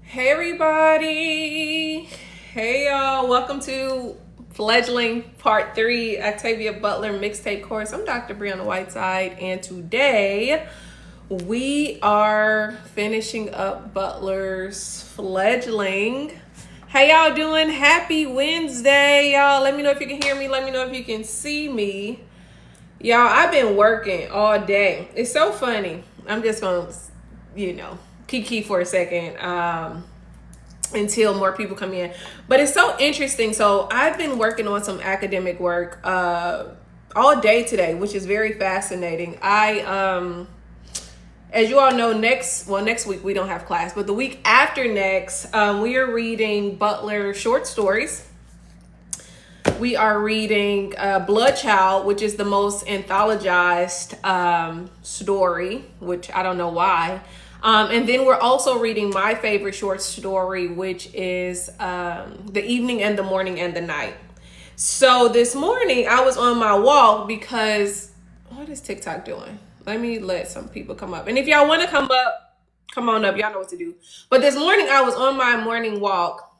Hey everybody! Hey y'all! Welcome to Fledgling Part 3 Octavia Butler mixtape course. I'm Dr. Brianna Whiteside, and today we are finishing up Butler's Fledgling. How y'all doing? Happy Wednesday, y'all. Let me know if you can hear me. Let me know if you can see me. Y'all, I've been working all day. It's so funny. I'm just gonna, kiki for a second until more people come in. But it's so interesting. So I've been working on some academic work all day today, which is very fascinating. As you all know, next week we don't have class, but the week after next, we are reading Butler short stories. We are reading Blood Child, which is the most anthologized story, which I don't know why. And then we're also reading my favorite short story, which is The Evening and the Morning and the Night. So this morning I was on my walk because, what is TikTok doing? Let me let some people come up. And if y'all want to come up, come on up. Y'all know what to do. But this morning I was on my morning walk,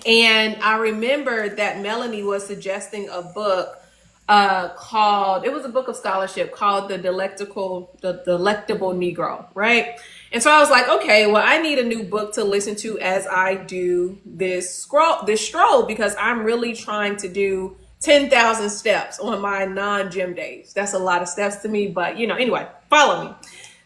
and I remember that Melanie was suggesting a book called, it was a book of scholarship called The Delectable Negro, right? And so I was like, okay, well, I need a new book to listen to as I do this stroll, because I'm really trying to do 10,000 steps on my non-gym days. That's a lot of steps to me, but anyway, follow me.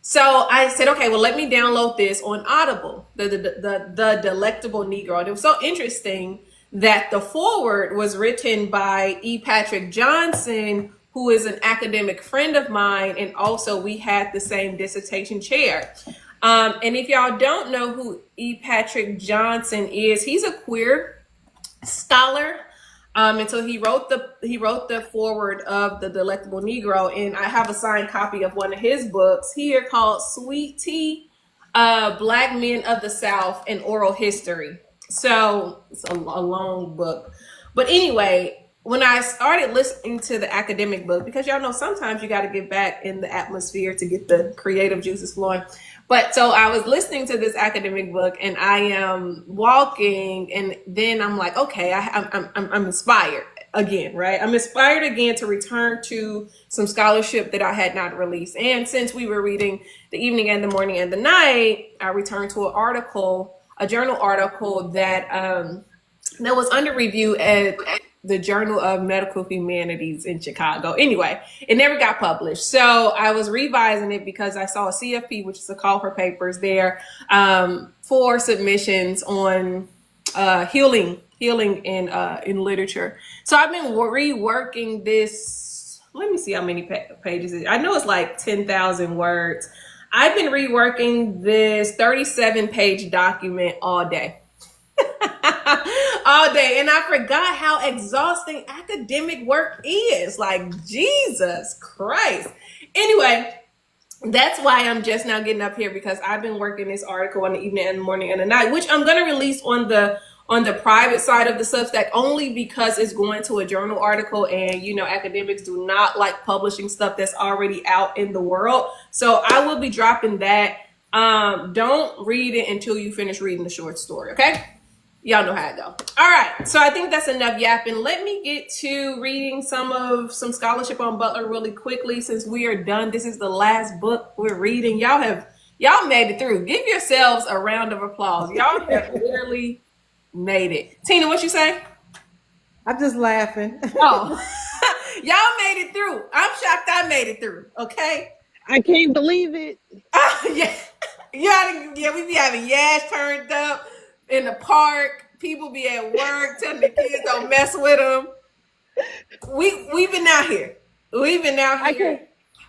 So I said, okay, well, let me download this on Audible, the Delectable Negro. And it was so interesting that the foreword was written by E. Patrick Johnson, who is an academic friend of mine, and also we had the same dissertation chair. And if y'all don't know who E. Patrick Johnson is, he's a queer scholar. And so he wrote the foreword of The Delectable Negro, and I have a signed copy of one of his books here called Sweet Tea, Black Men of the South and Oral History. So it's a long book. But anyway, when I started listening to the academic book, because y'all know sometimes you got to get back in the atmosphere to get the creative juices flowing. But so I was listening to this academic book, and I am walking, and then I'm like, okay, I'm inspired again, right? I'm inspired again to return to some scholarship that I had not released. And since we were reading The Evening and the Morning and the Night, I returned to a journal article that was under review at the Journal of Medical Humanities in Chicago. Anyway, it never got published. So I was revising it because I saw a CFP, which is a call for papers there, for submissions on healing in literature. So I've been reworking this. Let me see how many pages it is. I know it's like 10,000 words. I've been reworking this 37-page document all day. All day. And I forgot how exhausting academic work is. Like, Jesus Christ. Anyway, that's why I'm just now getting up here, because I've been working this article on The Evening and the Morning and the Night, which I'm going to release on the private side of the Substack, only because it's going to a journal article, and academics do not like publishing stuff that's already out in the world. So I will be dropping that. Don't read it until you finish reading the short story, okay? Y'all know how it go. All right, so I think that's enough yapping. Let me get to reading some scholarship on Butler really quickly, since we are done. This is the last book we're reading. Y'all made it through. Give yourselves a round of applause. Y'all have literally made it. Tina, what you say? I'm just laughing. Oh, y'all made it through. I'm shocked I made it through. Okay. I can't believe it. Yeah, we be having yash turned up in the park. People be at work telling the kids don't mess with them. We've been out here.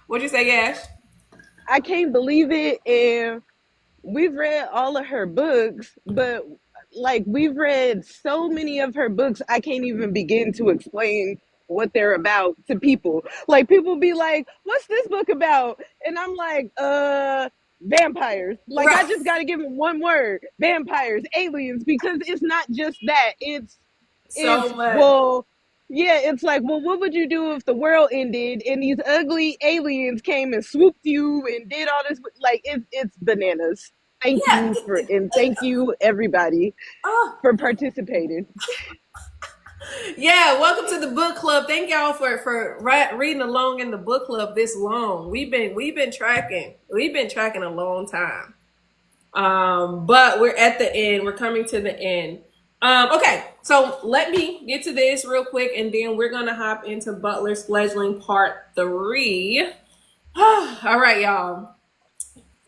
What'd you say, Yash? I can't believe it. And we've read all of her books, but we've read so many of her books, I can't even begin to explain what they're about to people. Like, people be like, what's this book about? And I'm like, vampires. Like, right. I just got to give them one word: vampires, aliens, because it's not just that. It's so much. Well, yeah, it's like, well, what would you do if the world ended and these ugly aliens came and swooped you and did all this? Like, it's bananas. Thank Yeah. you for, and thank you everybody Oh, for participating. yeah. Welcome to the book club. Thank y'all for reading along in the book club this long. We've been tracking. We've been tracking a long time. But we're at the end. We're coming to the end. Okay, so let me get to this real quick, and then we're gonna hop into Butler's Fledgling Part 3. All right, y'all.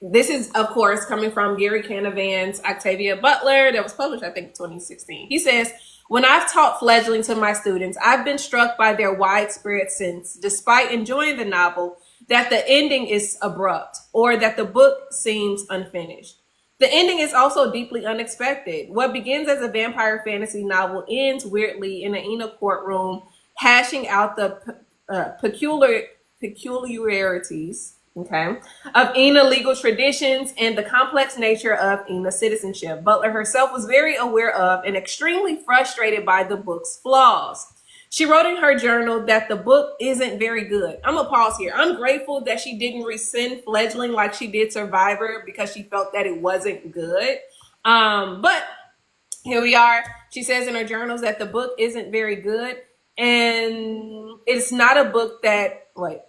This is, of course, coming from Gary Canavan's Octavia Butler that was published, I think, in 2016. He says, when I've taught fledgling to my students, I've been struck by their widespread sense, despite enjoying the novel, that the ending is abrupt or that the book seems unfinished. The ending is also deeply unexpected. What begins as a vampire fantasy novel ends weirdly in an Ena courtroom, hashing out the peculiarities, okay, of Ena legal traditions and the complex nature of Ena citizenship. Butler herself was very aware of and extremely frustrated by the book's flaws. She wrote in her journal that the book isn't very good. I'm gonna pause here. I'm grateful that she didn't rescind Fledgling like she did Survivor because she felt that it wasn't good. But here we are. She says in her journals that the book isn't very good, and it's not a book that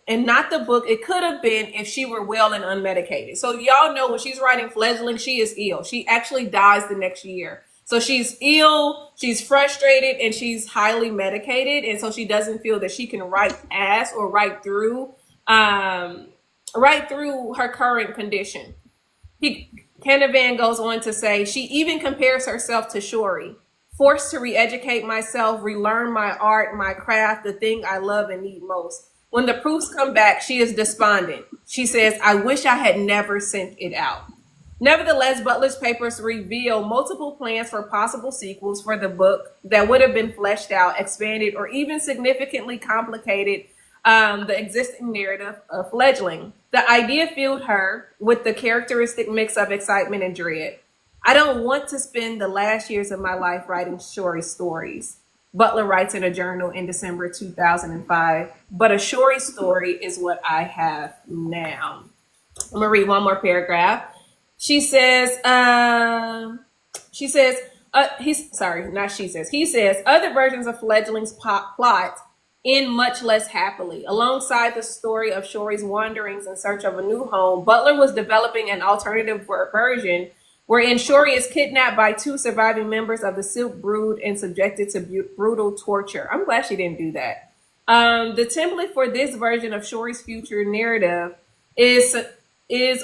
and not the book it could have been if she were well and unmedicated. So y'all know when she's writing Fledgling, she is ill. She actually dies the next year. So she's ill, she's frustrated, and she's highly medicated, and so she doesn't feel that she can write past or write through her current condition. Canavan goes on to say, she even compares herself to Shori. Forced to re-educate myself, relearn my art, my craft, the thing I love and need most. When the proofs come back, she is despondent. She says, I wish I had never sent it out. Nevertheless, Butler's papers reveal multiple plans for possible sequels for the book that would have been fleshed out, expanded, or even significantly complicated the existing narrative of Fledgling. The idea filled her with the characteristic mix of excitement and dread. I don't want to spend the last years of my life writing Shori stories, Butler writes in a journal in December 2005, but a Shori story is what I have now. I'm going to read one more paragraph. He says, he says, other versions of Fledgling's plot end much less happily. Alongside the story of Shori's wanderings in search of a new home, Butler was developing an alternative version wherein Shori is kidnapped by two surviving members of the Silk Brood and subjected to brutal torture. I'm glad she didn't do that. The template for this version of Shori's future narrative is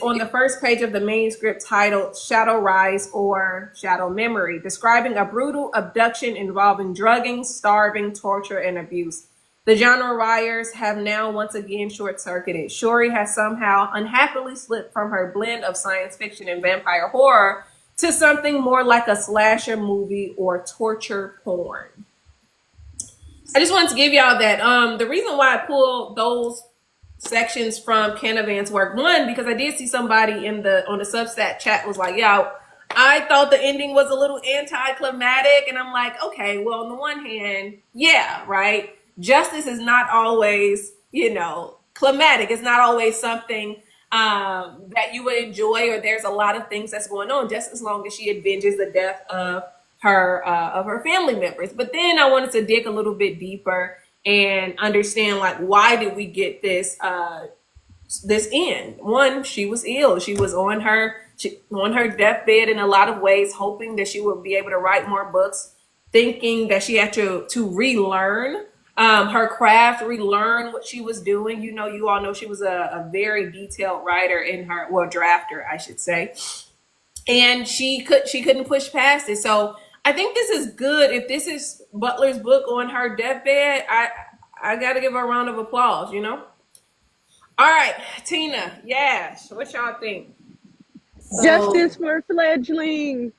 on the first page of the manuscript titled Shadow Rise or Shadow Memory, describing a brutal abduction involving drugging, starving, torture, and abuse. The genre writers have now once again short-circuited. Shori has somehow unhappily slipped from her blend of science fiction and vampire horror to something more like a slasher movie or torture porn. I just wanted to give y'all that. The reason why I pulled those sections from Canavan's work, one, because I did see somebody on the Substack chat was like, yo, I thought the ending was a little anticlimactic, and I'm like, okay, well, on the one hand, yeah, right. Justice is not always, climatic. It's not always something that you would enjoy, or there's a lot of things that's going on, just as long as she avenges the death of her family members. But then I wanted to dig a little bit deeper and understand, like, why did we get this end? One, she was ill. She was on her deathbed in a lot of ways, hoping that she would be able to write more books, thinking that she had to relearn her craft, relearn what she was doing. You all know she was a very detailed writer drafter, I should say. And she couldn't push past it. So I think this is good. If this is Butler's book on her deathbed, I got to give her a round of applause, All right, Tina, yes, what y'all think? Justice for Fledgling.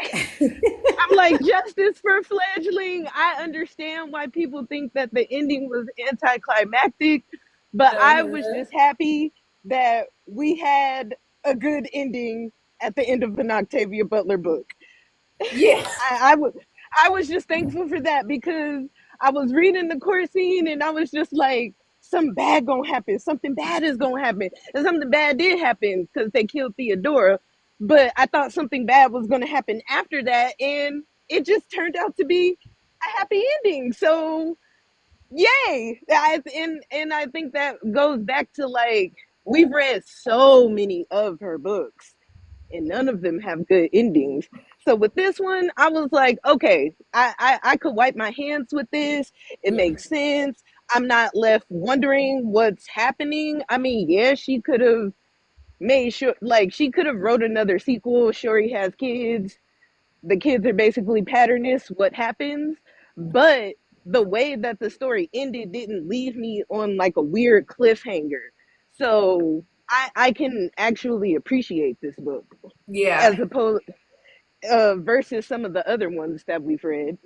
I'm like, justice for Fledgling. I understand why people think that the ending was anticlimactic, but I was just happy that we had a good ending at the end of an Octavia Butler book. Yeah. I was just thankful for that, because I was reading the court scene and I was just like, something bad gonna happen. Something bad is gonna happen. And something bad did happen because they killed Theodora. but I thought something bad was going to happen after that, and it just turned out to be a happy ending. So yay! And I think that goes back to, like, we've read so many of her books, and none of them have good endings. So with this one, I was like, okay, I could wipe my hands with this. It makes sense. I'm not left wondering what's happening. I mean, yeah, she could have made sure, like, she could have wrote another sequel. Shuri has kids. The kids are basically patternists. What happens? But the way that the story ended didn't leave me on like a weird cliffhanger. So I can actually appreciate this book Yeah. as opposed versus some of the other ones that we've read.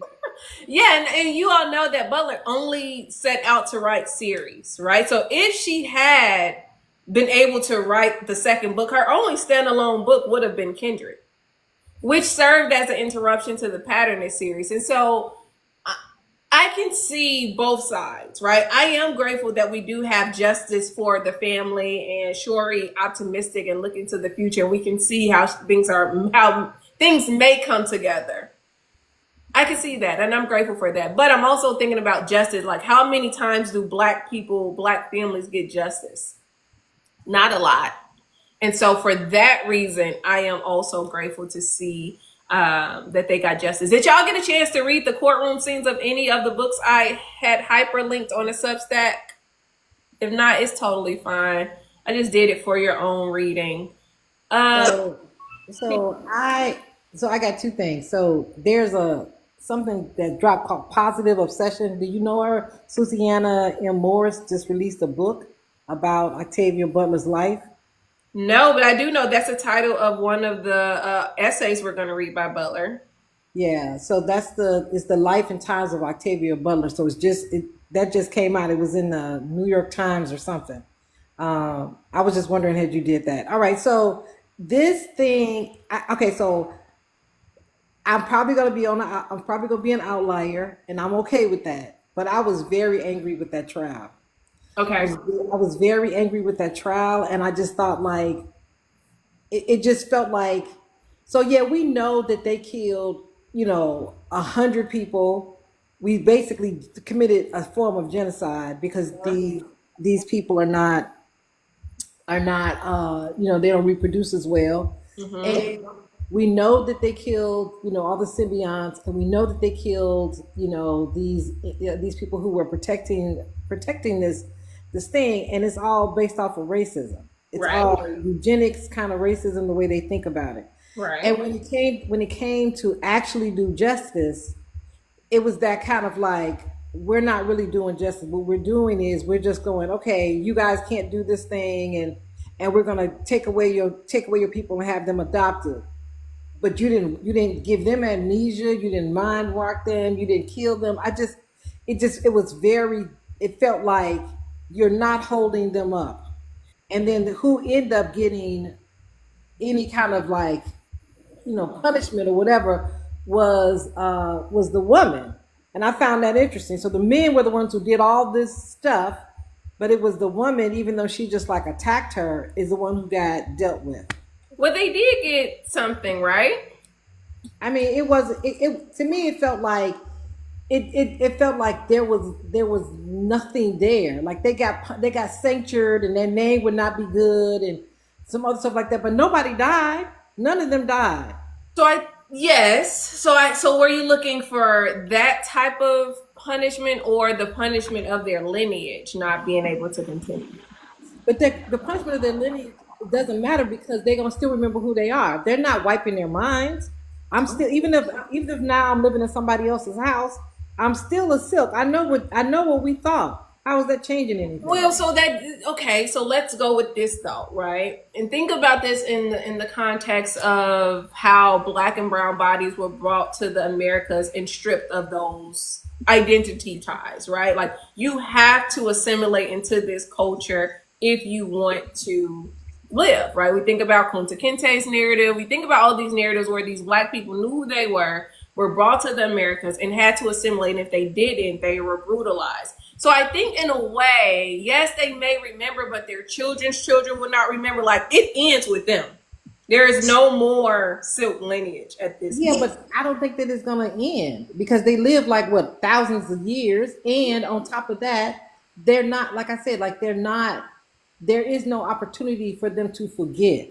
Yeah, and you all know that Butler only set out to write series, right? So if she had been able to write the second book, her only standalone book would have been Kindred, which served as an interruption to the Patternist series. And so I can see both sides, right? I am grateful that we do have justice for the family and Shuri optimistic and looking to the future. We can see how things may come together. I can see that, and I'm grateful for that. But I'm also thinking about justice. Like, how many times do Black people, Black families get justice? Not a lot. And so, for that reason, I am also grateful to see that they got justice. Did y'all get a chance to read the courtroom scenes of any of the books I had hyperlinked on a Substack? If not, it's totally fine. I just did it for your own reading. Uh, So, so I got two things. So there's a something that dropped called Positive Obsession. Do you know her? Susiana M. Morris just released a book about Octavia Butler's life. no, but I do know that's the title of one of the essays we're going to read by Butler. Yeah, so it's the life and times of Octavia Butler. So that just came out. It was in the New York Times or something. I was just wondering had you did that. All right, so this thing. Okay, so I'm probably gonna be an outlier, and I'm okay with that. But I was very angry with that trial. I Okay. was I was very angry with that trial, and I just thought like it just felt like so yeah, we know that they killed, 100 people. We basically committed a form of genocide because these people are not they don't reproduce as well. Mm-hmm. And we know that they killed all the symbionts, and we know that they killed these people who were protecting this thing, and it's all based off of racism. It's Right. all eugenics kind of racism, the way they think about it. And Right. when it came to actually do justice, it was that kind of like, we're not really doing justice. What we're doing is we're just going, okay, you guys can't do this thing, and we're gonna take away your people and have them adopted. But you didn't give them amnesia, you didn't mind walk them, you didn't kill them. It was very, it felt like you're not holding them up. And then who end up getting any kind of like punishment or whatever was the woman. And I found that interesting. So the men were the ones who did all this stuff, but it was the woman, even though she just like attacked her, is the one who got dealt with. Well, they did get something, right? I mean, it to me it felt like it felt like there was nothing there. Like they got sanctuared, and their name would not be good, and some other stuff like that. But nobody died. None of them died. So I yes. So were you looking for that type of punishment or the punishment of their lineage not being able to continue? But the punishment of their lineage doesn't matter because they're gonna still remember who they are. They're not wiping their minds. I'm still even if now I'm living in somebody else's house, I'm still a silk. I know what we thought. How is that changing anything? Well, so let's go with this thought, right? And think about this in the context of how black and brown bodies were brought to the Americas and stripped of those identity ties, right? Like you have to assimilate into this culture if you want to live, right? We think about Kunta Kinte's narrative. We think about all these narratives where these black people knew who they were brought to the Americas and had to assimilate. And if they didn't, they were brutalized. So I think in a way, yes, they may remember, but their children's children will not remember. Like it ends with them. There is no more silk lineage at this Yeah, point. but I don't think that it's gonna end because they live like what thousands of years, and on top of that, they're not like I said, like they're not. There is no opportunity for them to forget.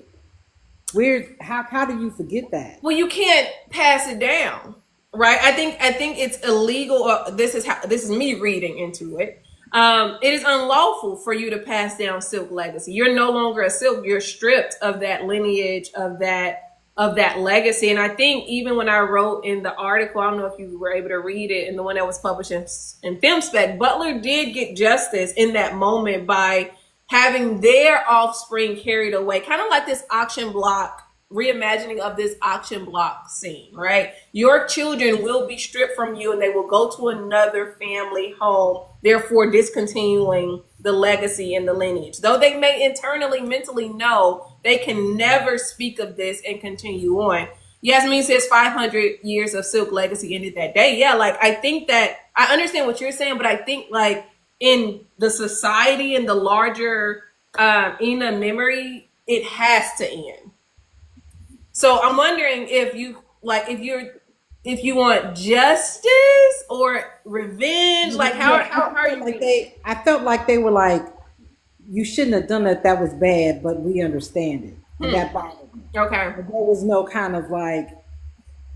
Where how do you forget that? Well, you can't pass it down, right? I think it's illegal. This is me reading into it. It is unlawful for you to pass down silk legacy. You're no longer a silk. You're stripped of that lineage, of that legacy. And I think even when I wrote in the article, I don't know if you were able to read it, in the one that was published in Film Spec, Butler did get justice in that moment by having their offspring carried away, kind of like this auction block reimagining of this auction block scene, right? Your children will be stripped from you and they will go to another family home, therefore discontinuing the legacy and the lineage. Though they may internally, mentally know, they can never speak of this and continue on. Yasmin says 500 years of silk legacy ended that day. Yeah, like I think that I understand what you're saying, but I think like in the society and the larger Ina memory, it has to end. So I'm wondering if you like if you want justice or revenge. Like Yeah, how are you reading? I felt like they were like, you shouldn't have done that. That was bad, but we understand it, and Hmm. that bothered me. Okay. But there was no kind of like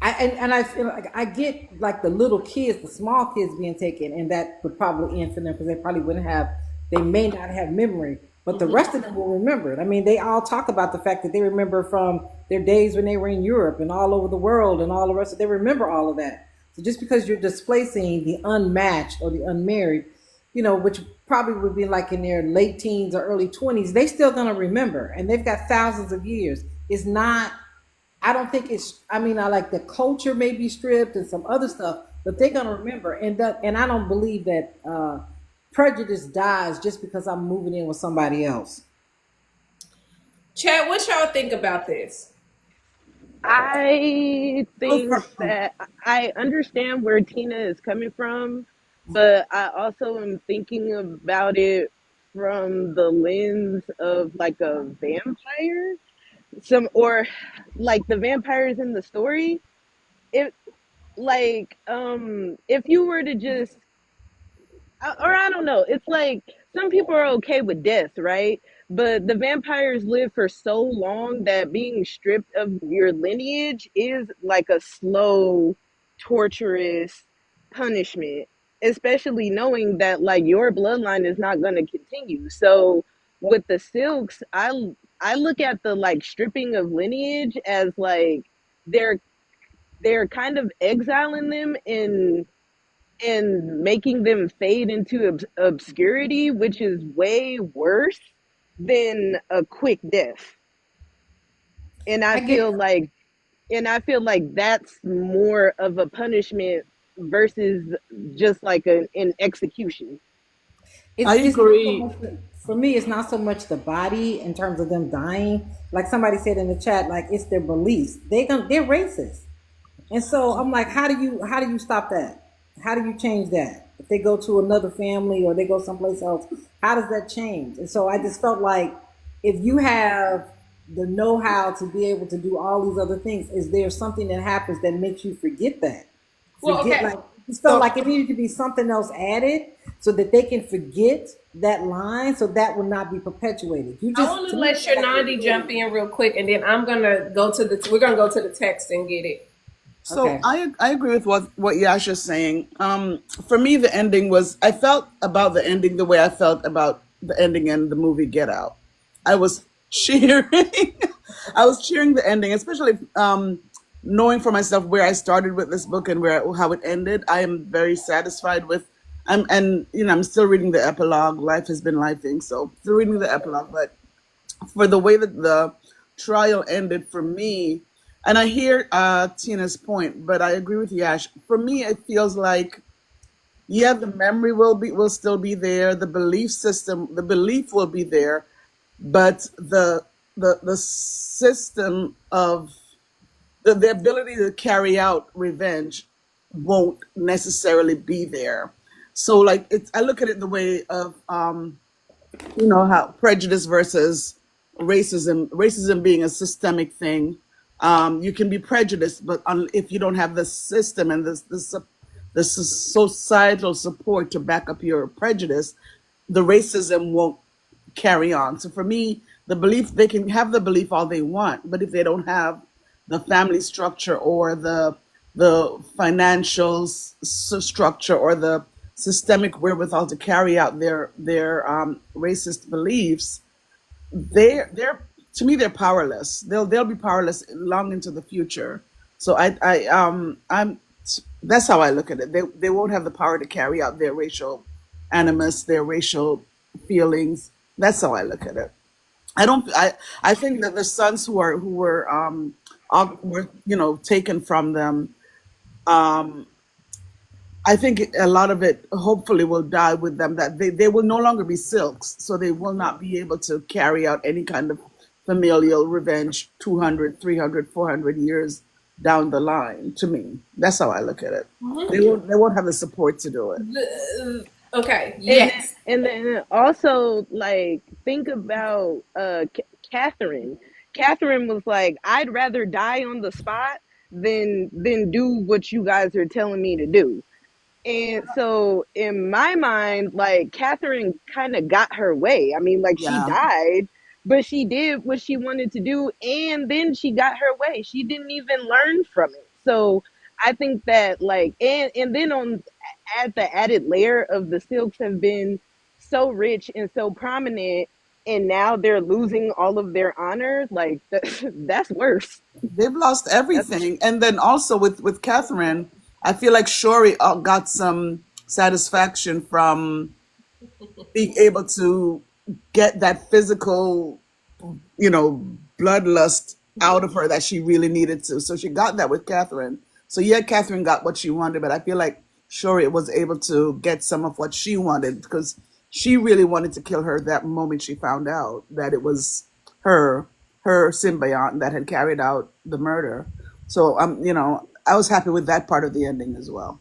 and I feel like I get like the little kids, the small kids being taken, and that would probably end for them because they probably wouldn't have, they may not have memory, but the rest of them will remember it. I mean, they all talk about the fact that they remember from their days when they were in Europe and all over the world and all the rest of, they remember all of that. So just because you're displacing the unmatched or the unmarried, which probably would be like in their late teens or early 20s, they still gonna remember, and they've got thousands of years. It's not, I don't think it's. I mean, I like the culture may be stripped and some other stuff, but they're gonna remember. And I don't believe that prejudice dies just because I'm moving in with somebody else. Chad, what y'all think about this? I Oh, think that I understand where Tina is coming from, but I also am thinking about it from the lens of like a vampire. Some or like the vampires in the story. If if you were to just or I don't know. It's like some people are okay with death, right? But the vampires live for so long that being stripped of your lineage is like a slow, torturous punishment, especially knowing that like your bloodline is not going to continue. So with the Silks, I look at the like stripping of lineage as like they're they're kind of exiling them and making them fade into obscurity, which is way worse than a quick death. And I I get. feel like and I feel like that's more of a punishment versus just like an execution. I It's not so agree. much for me. It's not so much the body in terms of them dying. Like somebody said in the chat, like it's their beliefs. They're racist. And so I'm like, how do you stop that? How do you change that? If they go to another family or they go someplace else, how does that change? And so I just felt like if you have the know-how to be able to do all these other things, is there something that happens that makes you forget that? Well, Forget, okay. like, it just felt like it needed to be something else added so that they can forget that line, so that will not be perpetuated. You I just want to to me let Shanandi jump in real quick, and then we're gonna go to the text and get it. So okay. I agree with what Yash is saying. For me, the ending was, I felt about the ending the way I felt about the ending in the movie Get Out. I was cheering. I was cheering the ending, especially knowing for myself where I started with this book and where how it ended. I am very satisfied with. I'm still reading the epilogue. Life has been lifing, so still reading the epilogue. But for the way that the trial ended for me, and I hear Tina's point, but I agree with Yash. For me, it feels like, yeah, the memory will still be there, the belief system, the belief will be there, but the system of the ability to carry out revenge won't necessarily be there. So like I look at it the way of how prejudice versus racism being a systemic thing. You can be prejudiced, but if you don't have the system and the societal support to back up your prejudice, the racism won't carry on. So for me, the belief, they can have the belief all they want, but if they don't have the family structure or the financial structure or the systemic wherewithal to carry out their racist beliefs, they're to me they're powerless. They'll be powerless long into the future. So I'm that's how I look at it. They won't have the power to carry out their racial animus, their racial feelings. That's how I look at it. I don't. I think that the sons were taken from them. I think a lot of it hopefully will die with them, that they will no longer be silks, so they will not be able to carry out any kind of familial revenge 200, 300, 400 years down the line. To me, that's how I look at it. They won't have the support to do it. Okay. And Yes. and then also like think about Catherine. Catherine was like, I'd rather die on the spot than do what you guys are telling me to do. And so in my mind, like Catherine kind of got her way. I mean, like she Yeah, died, but she did what she wanted to do, and then she got her way. She didn't even learn from it. So I think that like and then on add the added layer of the Silks have been so rich and so prominent, and now they're losing all of their honor. Like that's worse. they've lost That's everything. And then also with Catherine, I feel like Shori got some satisfaction from being able to get that physical, bloodlust out of her that she really needed to. So she got that with Catherine. So yeah, Catherine got what she wanted, but I feel like Shuri was able to get some of what she wanted because she really wanted to kill her that moment she found out that it was her, her symbiont that had carried out the murder. So I was happy with that part of the ending as well.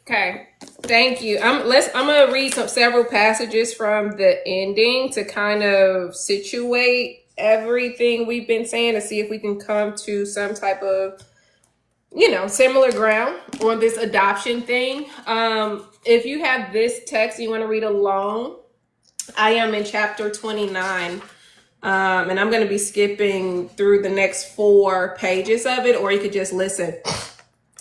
Okay. Thank you. I'm gonna read several passages from the ending to kind of situate everything we've been saying to see if we can come to some type of similar ground on this adoption thing. If you have this text you want to read along, I am in chapter 29. And I'm going to be skipping through the next 4 pages of it, or you could just listen.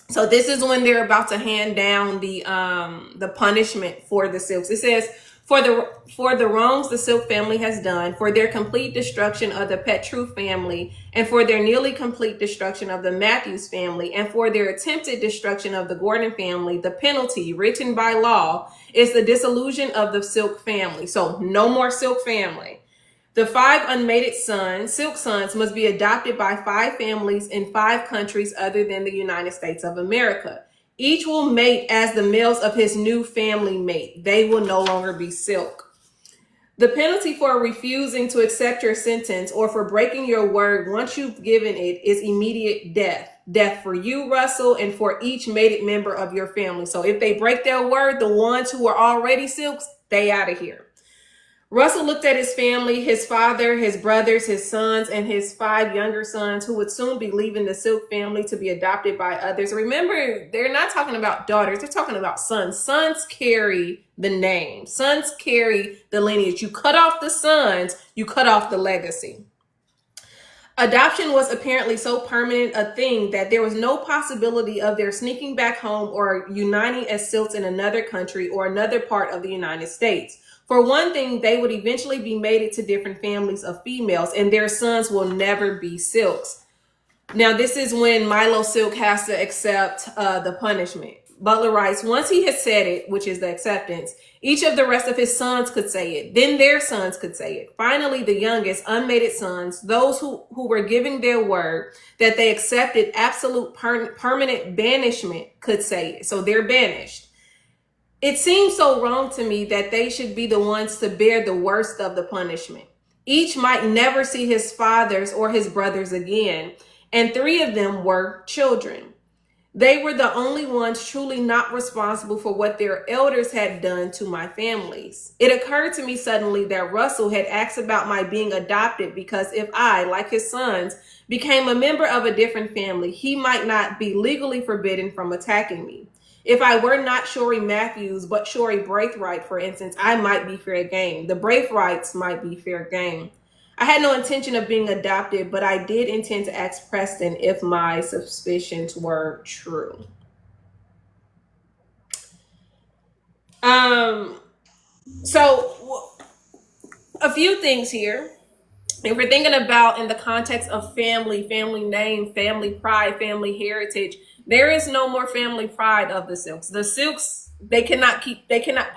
So this is when they're about to hand down the punishment for the Silks. It says, for the wrongs the Silk family has done, for their complete destruction of the Petru family, and for their nearly complete destruction of the Matthews family, and for their attempted destruction of the Gordon family, the penalty written by law is the dissolution of the Silk family. So no more Silk family. The 5 unmated sons, Silk sons, must be adopted by 5 families in 5 countries other than the United States of America. Each will mate as the males of his new family mate. They will no longer be Silk. The penalty for refusing to accept your sentence or for breaking your word once you've given it is immediate death. Death for you, Russell, and for each mated member of your family. So if they break their word, the ones who are already Silks, they out of here. Russell looked at his family, his father, his brothers, his sons, and his 5 younger sons who would soon be leaving the Silk family to be adopted by others. Remember, they're not talking about daughters. They're talking about sons. Sons carry the name. Sons carry the lineage. You cut off the sons, you cut off the legacy. Adoption was apparently so permanent a thing that there was no possibility of their sneaking back home or uniting as Silks in another country or another part of the United States. For one thing, they would eventually be mated to different families of females, and their sons will never be Silks. Now, this is when Milo Silk has to accept the punishment. Butler writes, once he had said it, which is the acceptance, each of the rest of his sons could say it. Then their sons could say it. Finally, the youngest, unmated sons, those who were giving their word that they accepted absolute permanent banishment, could say it. So they're banished. It seems so wrong to me that they should be the ones to bear the worst of the punishment. Each might never see his fathers or his brothers again, and 3 of them were children. They were the only ones truly not responsible for what their elders had done to my families. It occurred to me suddenly that Russell had asked about my being adopted because if I, like his sons, became a member of a different family, he might not be legally forbidden from attacking me. If I were not Shori Matthews, but Shori Braithwaite, for instance, I might be fair game. The Braithwaites might be fair game. I had no intention of being adopted, but I did intend to ask Preston if my suspicions were true. So a few things here. If we're thinking about in the context of family, family name, family pride, family heritage, there is no more family pride of the Silks. The Silks, they cannot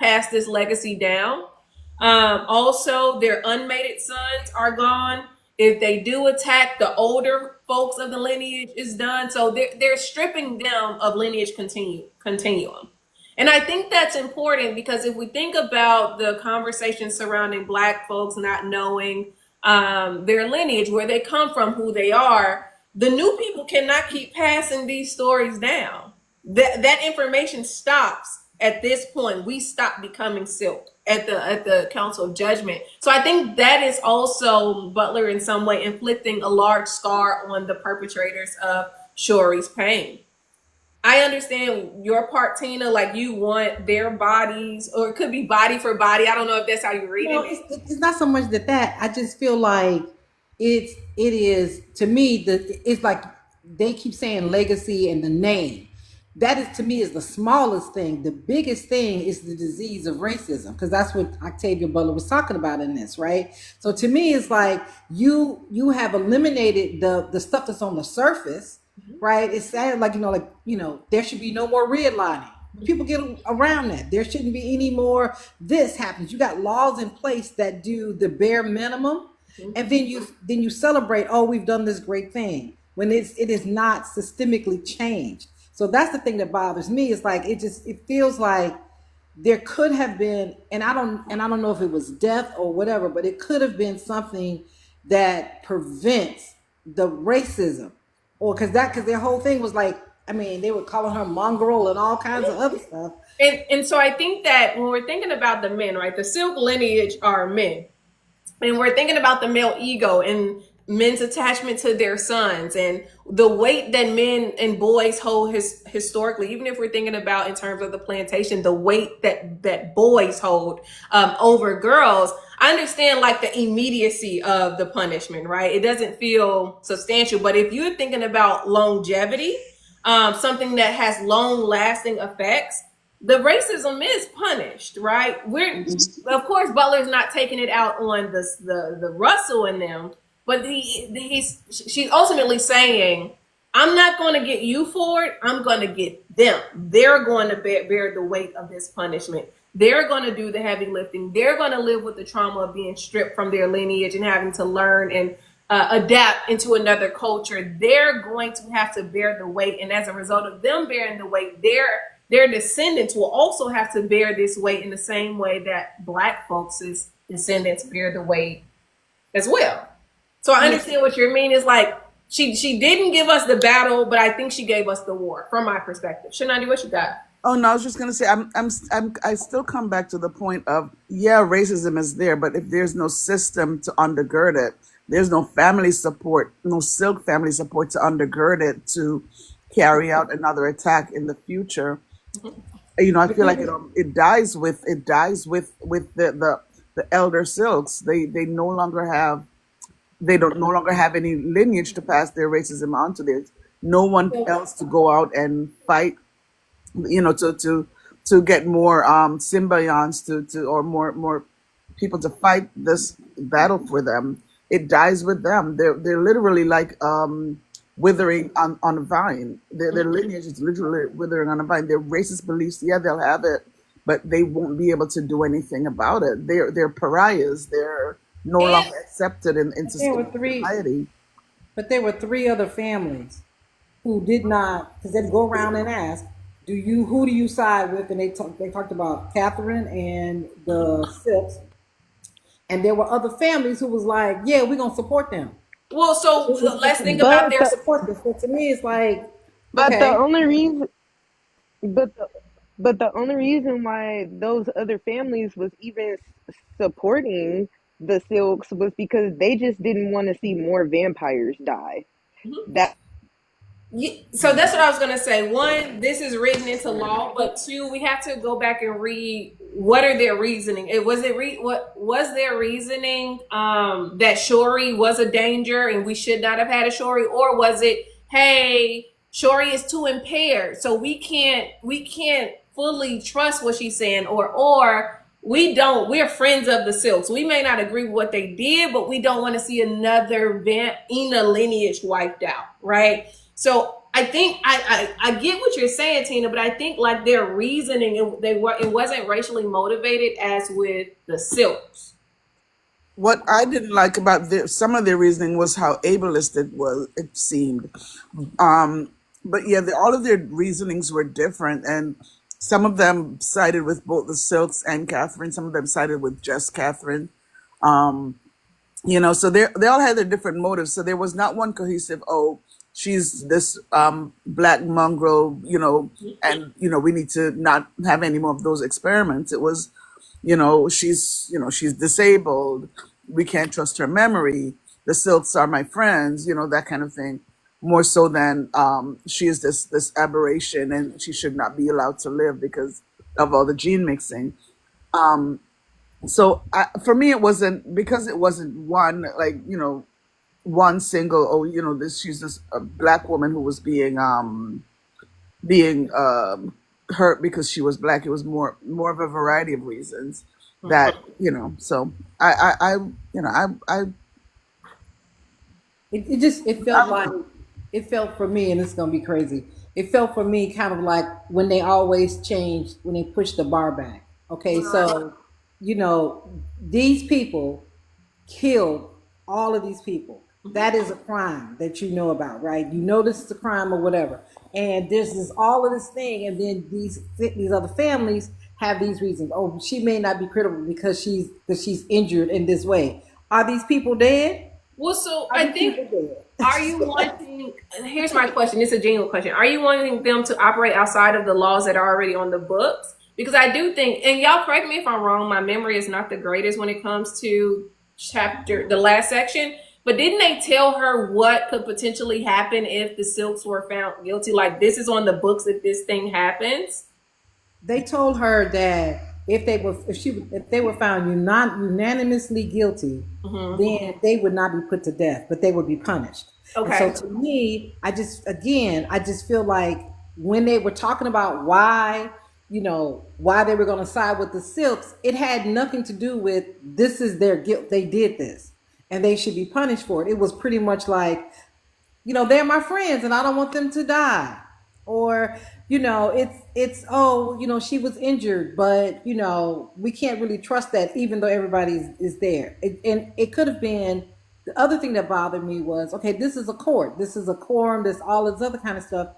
pass this legacy down. Also, their unmated sons are gone. If they do attack, the older folks of the lineage is done. So they're stripping them of lineage continuum. And I think that's important because if we think about the conversation surrounding Black folks not knowing their lineage, where they come from, who they are, the new people cannot keep passing these stories down. That information stops at this point. We stop becoming Silk at the Council of Judgment. So I think that is also Butler in some way inflicting a large scar on the perpetrators of Shori's pain. I understand your part, Tina, like you want their bodies, or it could be body for body. I don't know if that's how you read it. It's not so much that I just feel like it is, to me, it's like they keep saying legacy and the name. That is, to me, is the smallest thing. The biggest thing is the disease of racism, because that's what Octavia Butler was talking about in this, right? So to me, it's like you have eliminated the stuff that's on the surface, right? It's sad, like there should be no more redlining. People get around that. There shouldn't be any more. This happens. You got laws in place that do the bare minimum, and then you celebrate. Oh, we've done this great thing when it is not systemically changed. So that's the thing that bothers me. It's like it feels like there could have been, and I don't know if it was death or whatever, but it could have been something that prevents the racism, or because their whole thing was like, I mean, they were calling her mongrel and all kinds of other stuff. And so I think that when we're thinking about the men, right, the Silk lineage are men, and we're thinking about the male ego and men's attachment to their sons and the weight that men and boys hold historically, even if we're thinking about in terms of the plantation, the weight that boys hold over girls. I understand like the immediacy of the punishment, right? It doesn't feel substantial, but if you're thinking about longevity, something that has long lasting effects, the racism is punished, right? Of course, Butler's not taking it out on the Russell in them, but she's ultimately saying, I'm not going to get you for it. I'm going to get them. They're going to bear the weight of this punishment. They're going to do the heavy lifting. They're going to live with the trauma of being stripped from their lineage and having to learn and adapt into another culture. They're going to have to bear the weight. And as a result of them bearing the weight, their descendants will also have to bear this weight in the same way that Black folks' descendants bear the weight as well. So I understand what you mean. Is like she didn't give us the battle, but I think she gave us the war from my perspective. Shanadi, what you got? Oh no, I was just gonna say I still come back to the point of, yeah, racism is there, but if there's no system to undergird it, there's no family support, no Silk family support to undergird it to carry out another attack in the future. I feel like it dies with the elder Silks. They no longer have any lineage to pass their racism on to. There's no one else to go out and fight, to get more symbionts or more people to fight this battle for them. It dies with them. They're literally like withering on a vine. Their lineage is literally withering on a vine. Their racist beliefs, yeah, they'll have it, but they won't be able to do anything about it. They're pariahs. They're no longer accepted into society. But there were three other families who did not, because they'd go around and ask, who do you side with? And they talked about Catherine and the Silks. And there were other families who was like, yeah, we're gonna support them. Well, so let's think about their support. So to me, it's like, But the Okay. only reason, but the, but the only reason why those other families was even supporting the Silks was because they just didn't want to see more vampires die. That So that's what I was gonna say. One, this is written into law, but two, we have to go back and read what are their reasoning. What was their reasoning that Shori was a danger and we should not have had a Shori, or was it, hey, Shori is too impaired, so we can't fully trust what she's saying, or we're friends of the Silks. We may not agree with what they did, but we don't want to see another Ina lineage wiped out, right? So I think I get what you're saying, Tina, but I think like their reasoning, it wasn't racially motivated as with the Silks. What I didn't like about some of their reasoning was how ableist it was. It seemed, but yeah, all of their reasonings were different, and some of them sided with both the Silks and Catherine. Some of them sided with just Catherine. So they all had their different motives. So there was not one cohesive. Oh, she's this black mongrel, and we need to not have any more of those experiments. It was, she's disabled. We can't trust her memory. The Silks are my friends. That kind of thing. More so than she is this aberration and she should not be allowed to live because of all the gene mixing. So for me, it wasn't because it wasn't one like one single, oh, this she's this a black woman who was being hurt because she was black. It was more of a variety of reasons that so I It felt like it felt for me, and it's gonna be crazy. It felt for me kind of like when they always changed when they pushed the bar back. Okay, so you know these people killed all of these people. That is a crime that you know about, right? You know this is a crime or whatever. And this is all of this thing, and then these other families have these reasons. Oh, she may not be critical because she's injured in this way. Are these people dead? Well, so Are I these think, people dead? are you wanting, here's my question. It's a genuine question. Are you wanting them to operate outside of the laws that are already on the books? Because I do think, and y'all correct me if I'm wrong, my memory is not the greatest when it comes to the last section. But didn't they tell her what could potentially happen if the Silks were found guilty? Like, this is on the books if this thing happens? They told her that if they were found unanimously guilty, then they would not be put to death, but they would be punished. And so Okay. to me, I just feel like when they were talking about why they were going to side with the Silks, it had nothing to do with this is their guilt. They did this and they should be punished for it. It was pretty much like, they're my friends and I don't want them to die. Or, it's oh, she was injured, but we can't really trust that even though everybody is there. And it could have been the other thing that bothered me was, okay, this is a court, this is a quorum, this all this other kind of stuff.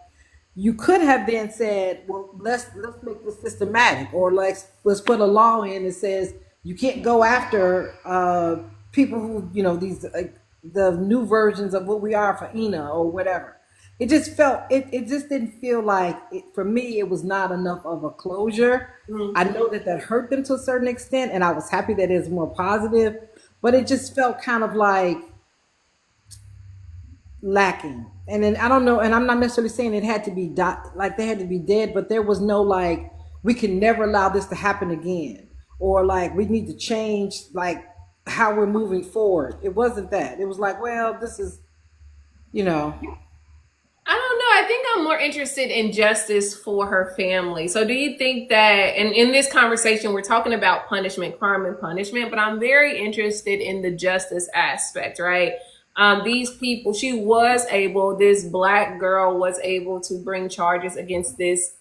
You could have then said, well, let's make this systematic, or let's put a law in that says you can't go after people who these the new versions of what we are for Ina or whatever. It just didn't feel like for me. It was not enough of a closure. I know that hurt them to a certain extent, and I was happy that it's more positive, but it just felt kind of like lacking. And then I don't know, and I'm not necessarily saying it had to be like they had to be dead, but there was no like we can never allow this to happen again, or like we need to change like how we're moving forward. It wasn't that. It was like, well, this is, you know, I don't know. I think I'm more interested in justice for her family. So, do you think that, and in this conversation, we're talking about punishment, crime, and punishment, but I'm very interested in the justice aspect, right? These people, this black girl was able to bring charges against this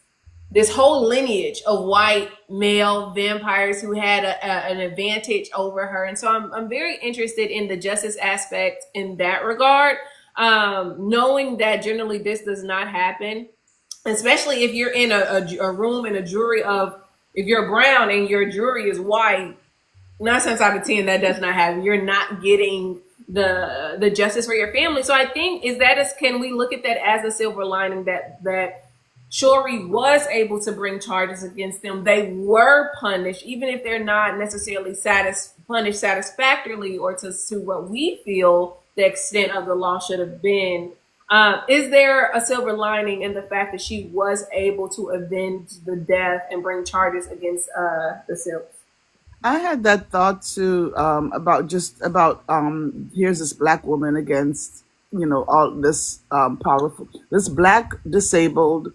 whole lineage of white male vampires who had an advantage over her. And so I'm very interested in the justice aspect in that regard, knowing that generally this does not happen, especially if you're in a room in a jury of, if you're brown and your jury is white, 9 times out of 10, that does not happen. You're not getting the justice for your family. So I think can we look at that as a silver lining that Shori was able to bring charges against them. They were punished, even if they're not necessarily punished satisfactorily or to what we feel the extent of the law should have been. Is there a silver lining in the fact that she was able to avenge the death and bring charges against the Silks? I had that thought too, about here's this black woman against all this powerful, this black disabled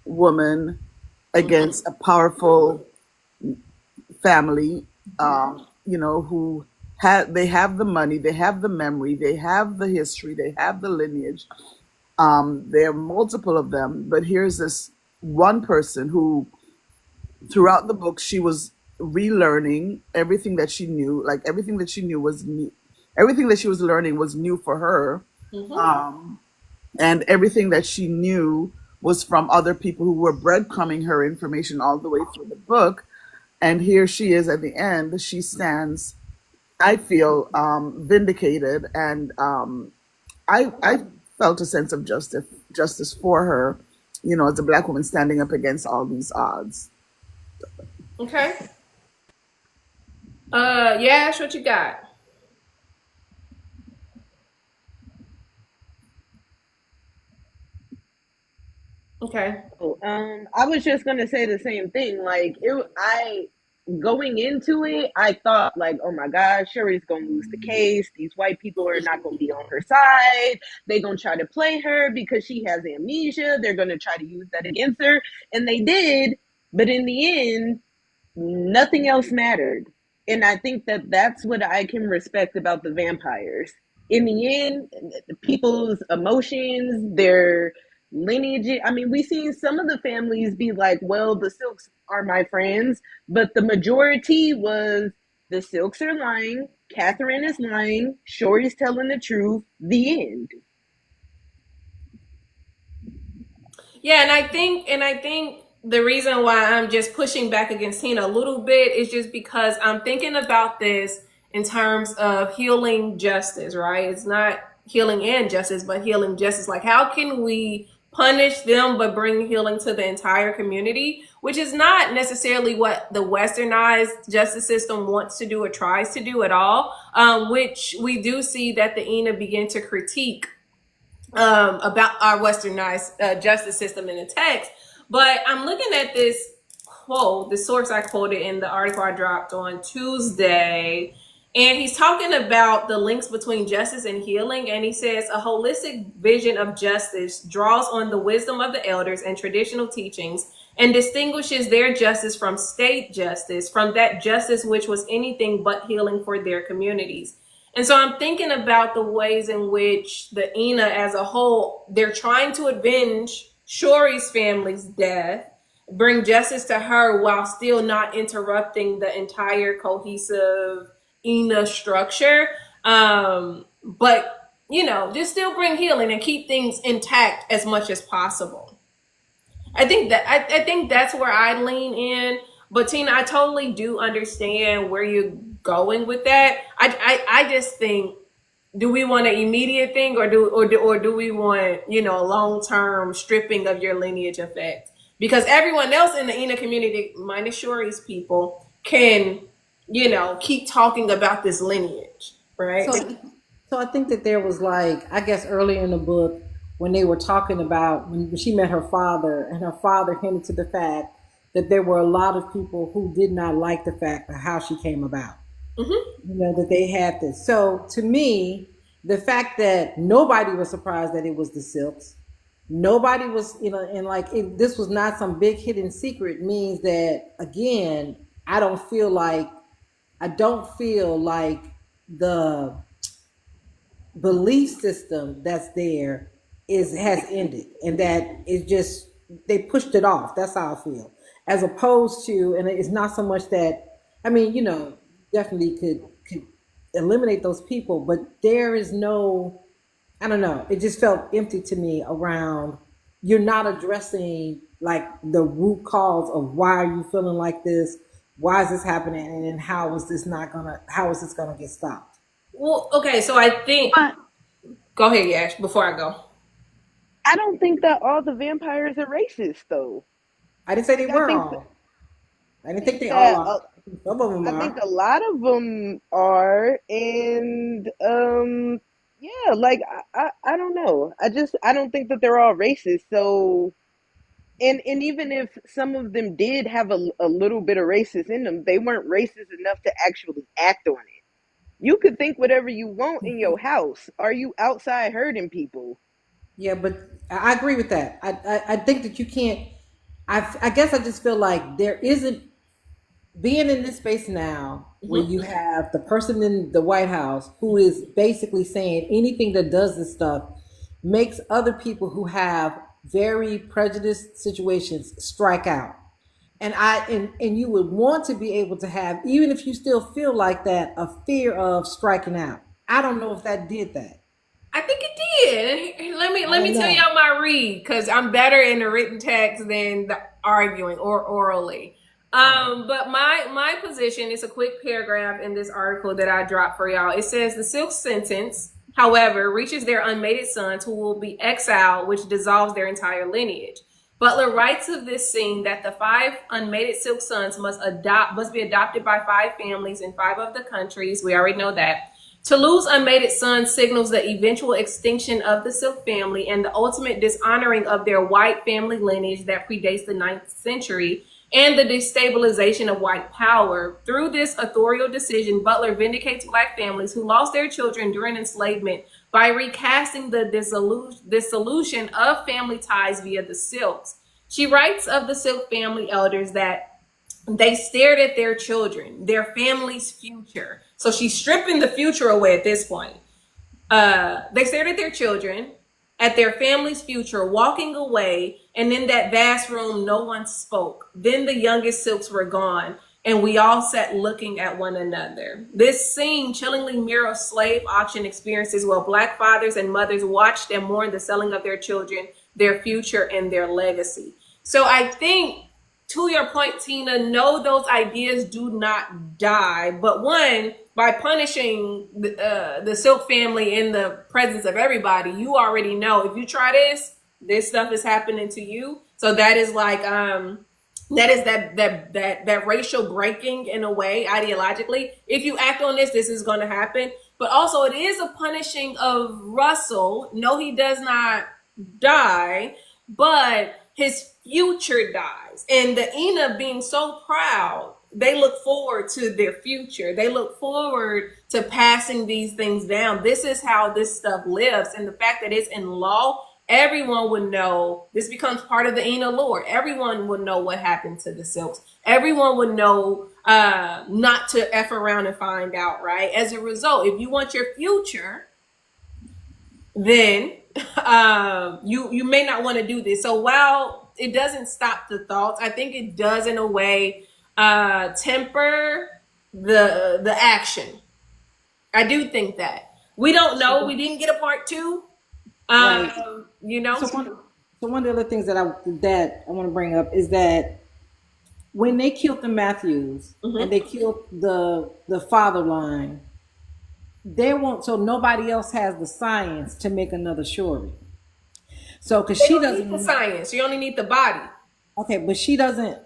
woman against a powerful family, who they have the money, they have the memory, they have the history, they have the lineage. There are multiple of them, but here's this one person who, throughout the book, she was relearning everything that she knew. Like everything that she knew was new. Everything that she was learning was new for her, and everything that she knew was from other people who were breadcrumbing her information all the way through the book. And here she is at the end. She stands, I feel, vindicated, and I felt a sense of justice for her, as a black woman standing up against all these odds. Okay. Yash, what you got? Okay. I was just gonna say the same thing. Like going into it, I thought like, oh my gosh, Sherry's gonna lose the case. These white people are not gonna be on her side. They're gonna try to play her because she has amnesia. They're gonna try to use that against her, and they did. But in the end, nothing else mattered. And I think that that's what I can respect about the vampires. In the end, the people's emotions, their lineage. I mean, we've seen some of the families be like, well, the Silks are my friends, but the majority was the Silks are lying, Catherine is lying, Shori's telling the truth, the end. Yeah, and I think the reason why I'm just pushing back against Tina a little bit is just because I'm thinking about this in terms of healing justice, right? It's not healing and justice, but healing justice. Like, how can we punish them but bring healing to the entire community, which is not necessarily what the westernized justice system wants to do or tries to do at all, which we do see that the ENA begin to critique about our westernized justice system in the text. But I'm looking at this quote, the source I quoted in the article I dropped on Tuesday, and he's talking about the links between justice and healing. And he says a holistic vision of justice draws on the wisdom of the elders and traditional teachings and distinguishes their justice from state justice, from that justice which was anything but healing for their communities. And so I'm thinking about the ways in which the ENA as a whole, they're trying to avenge Shori's family's death, bring justice to her while still not interrupting the entire cohesive ENA structure. But, just still bring healing and keep things intact as much as possible. I think that's where I lean in. But Tina, I totally do understand where you're going with that. I just think, do we want an immediate thing, or do we want a long term stripping of your lineage effect? Because everyone else in the ENA community, minus Shori's people, can keep talking about this lineage, right? So I think that there was like, I guess earlier in the book when they were talking about when she met her father, and her father hinted to the fact that there were a lot of people who did not like the fact of how she came about. That they had this. So to me, the fact that nobody was surprised that it was the Silks, nobody was, and like this was not some big hidden secret, means that again, I don't feel like the belief system that's there has ended, and that it's just they pushed it off. That's how I feel. As opposed to, and it's not so much that, I mean, definitely could eliminate those people, but there is no, I don't know, it just felt empty to me around, you're not addressing like the root cause of why are you feeling like this, why is this happening, and how is this gonna get stopped? Well, okay, so I think But go ahead, Yash, before I go. I don't think that all the vampires are racist, though. I didn't say they Like, I were think all. I didn't think think they all that are. Some of them I think are. a lot of them are, and yeah, like I don't know. I don't think that they're all racist. So, and even if some of them did have a little bit of racist in them, they weren't racist enough to actually act on it. You could think whatever you want in your house. Are you outside hurting people? Yeah, but I agree with that. I think that you can't. I guess I just feel like there isn't being in this space now where Hmm. you have the person in the White House who is basically saying anything that does this stuff makes other people who have very prejudiced situations strike out. And you would want to be able to have, even if you still feel like that, a fear of striking out. I don't know if that did that. I think it did. And I let don't me tell know. y'all my read because I'm better in the written text than the arguing or orally. But my position is a quick paragraph in this article that I dropped for y'all. It says the silk sentence, however, reaches their unmated sons who will be exiled, which dissolves their entire lineage. Butler writes of this scene that the five unmated silk sons must be adopted by five families in five of the countries. We already know that. To lose unmated sons signals the eventual extinction of the Silk family and the ultimate dishonoring of their white family lineage that predates the 9th century and the destabilization of white power. Through this authorial decision, Butler vindicates black families who lost their children during enslavement by recasting the dissolution of family ties via the Silks. She writes of the Silk family elders that they stared at their children, their family's future. So she's stripping the future away at this point. They stared at their children, at their family's future, walking away, and in that vast room, no one spoke. Then the youngest Silks were gone, and we all sat looking at one another. This scene chillingly mirrors slave auction experiences where black fathers and mothers watched and mourned the selling of their children, their future, and their legacy. So I think to your point, Tina, no, those ideas do not die. But one, by punishing the Silk family in the presence of everybody, you already know if you try this stuff is happening to you. So that is like that is that racial breaking in a way ideologically. If you act on this is going to happen. But also, it is a punishing of Russell. No, he does not die, but his future dies. And the Ina being so proud, they look forward to their future. They look forward to passing these things down. This is how this stuff lives. And the fact that it's in law, everyone would know. This becomes part of the Ina lore. Everyone would know what happened to the Silks. Everyone would know not to F around and find out, right? As a result, if you want your future, then you may not want to do this. So while it doesn't stop the thoughts, I think it does in a way temper the action. I do think that we don't know. We didn't get a part two. Right. You know. So one of the other things that I want to bring up is that when they killed the Matthews and Mm-hmm. they killed the father line, they won't. So nobody else has the science to make another Shuri. So because They she don't need the doesn't. science. You only need the body. Okay, but she doesn't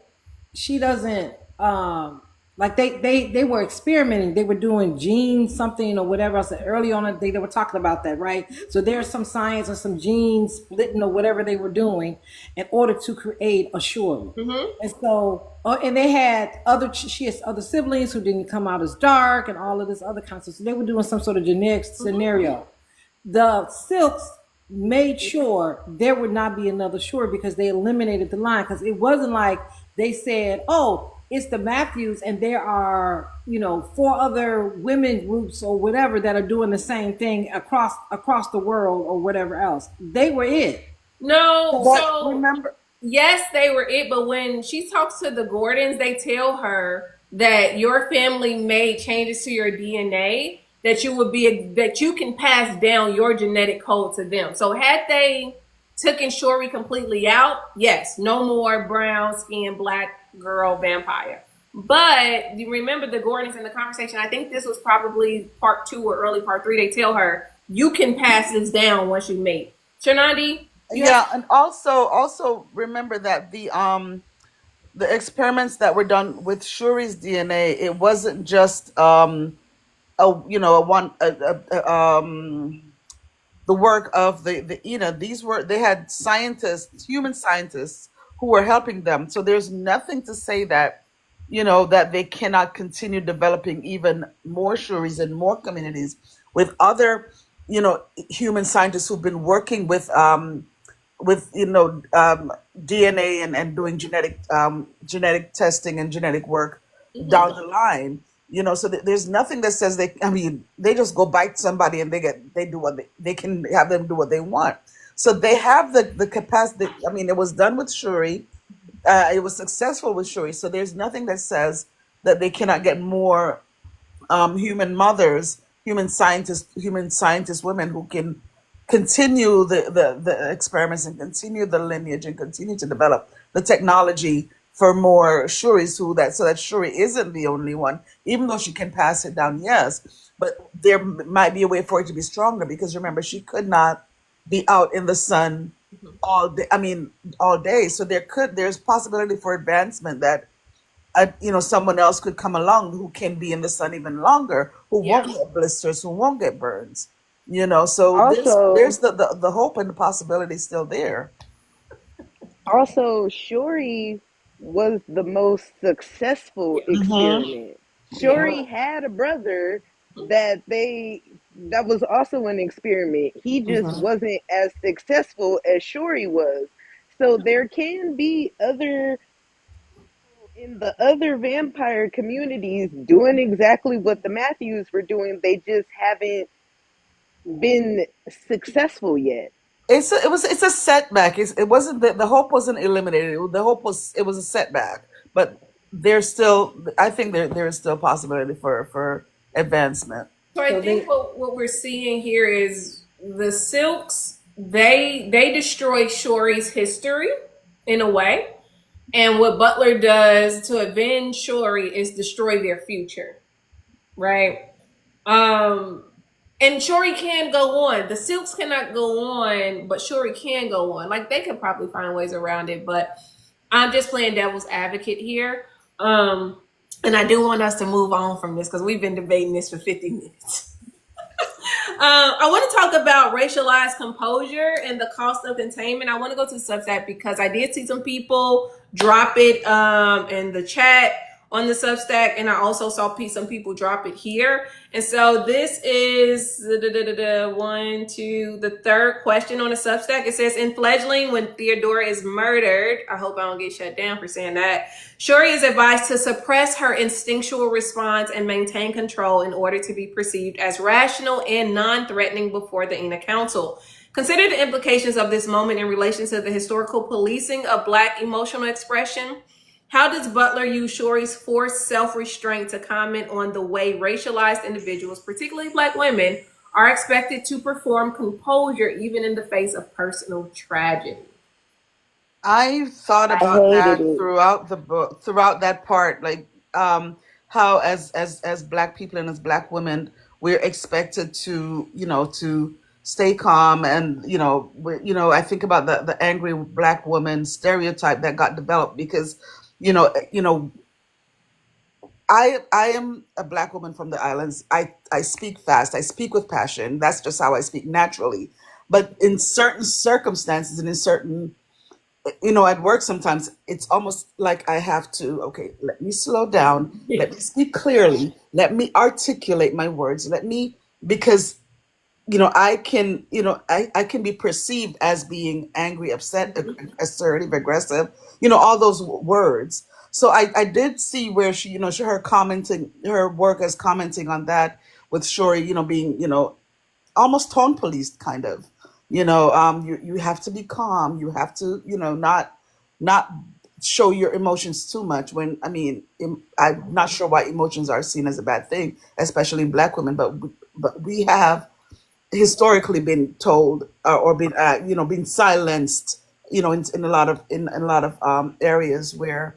like they were experimenting. They were doing gene something or whatever else. Early on they were talking about that, right? So there's some science or some gene splitting or whatever they were doing in order to create a Shuri. Mm-hmm. And so and they had she has other siblings who didn't come out as dark and all of this other kind of stuff. So they were doing some sort of genetic scenario. The Silks made sure there would not be another Shore because they eliminated the line, because it wasn't like they said, oh, it's the Matthews and there are, four other women groups or whatever that are doing the same thing across the world or whatever else. They were it. No, But so remember, yes, they were it, but when she talks to the Gordons, they tell her that your family made changes to your DNA that you can pass down your genetic code to them. So had they taken Shuri completely out, yes, no more brown skin black girl vampire. But you remember the Gordons in the conversation. I think this was probably part two or early part three. They tell her you can pass this down once you mate. Shanandi, you have Yeah, and also remember that the experiments that were done with Shuri's DNA, it wasn't just a you know a one the work of the these were they had scientists, human scientists, who were helping them. So there's nothing to say that that they cannot continue developing even more shuris and more communities with other human scientists who've been working with DNA and doing genetic testing and genetic work down the line. So there's nothing that says they. I mean, they just go bite somebody and they do what they can have them do what they want. So they have the capacity. I mean, it was done with Shuri. It was successful with Shuri. So there's nothing that says that they cannot get more human mothers, human scientist women who can continue the experiments and continue the lineage and continue to develop the technology for more Shuris so that Shuri isn't the only one, even though she can pass it down, yes. But there might be a way for it to be stronger because remember, she could not be out in the sun all day. I mean, all day. So there's possibility for advancement that someone else could come along who can be in the sun even longer, who yeah. won't get blisters, who won't get burns. So there's Also, the hope and the possibility still there. Also, Shuri was the most successful Hmm. experiment. Yeah. Shuri had a brother that was also an experiment. He just Hmm. wasn't as successful as Shuri was. So there can be other in the other vampire communities doing exactly what the Matthews were doing. They just haven't been successful yet. It's a setback. It wasn't the hope wasn't eliminated. The hope was a setback, but there's still I think there is still possibility for advancement. So I So think they what we're seeing here is the Silks. They destroy Shori's history in a way, and what Butler does to avenge Shori is destroy their future, right? Um, and Shori can go on. The Silks cannot go on, but Shori can go on. Like they could probably find ways around it, but I'm just playing devil's advocate here. And I do want us to move on from this because we've been debating this for 50 minutes. I want to talk about racialized composure and the cost of containment. I want to go to the Substack because I did see some people drop it in the chat on the Substack, and I also saw some people drop it here. And so this is the third question on the Substack. It says in Fledgling, when Theodora is murdered, I hope I don't get shut down for saying that. Shuri is advised to suppress her instinctual response and maintain control in order to be perceived as rational and non-threatening before the Ina Council. Consider the implications of this moment in relation to the historical policing of Black emotional expression. How does Butler use Shori's forced self-restraint to comment on the way racialized individuals, particularly Black women, are expected to perform composure even in the face of personal tragedy? I thought I about hated that it. throughout the book, throughout that part, like how as Black people and as Black women, we're expected to stay calm and I think about the angry Black woman stereotype that got developed because you know you know I am a Black woman from the islands. I speak fast. I speak with passion. That's just how I speak naturally. But in certain circumstances and in certain at work sometimes it's almost like I have to, okay, let me slow down, let me speak clearly, let me articulate my words, because I can be perceived as being angry, upset, assertive, aggressive, all those words. So I did see where her commenting, her work as commenting on that with Shori, being, almost tone policed kind of. You have to be calm. You have to, not show your emotions too much when, I mean, I'm not sure why emotions are seen as a bad thing, especially in Black women, but we have historically been told or been been silenced in a lot of areas where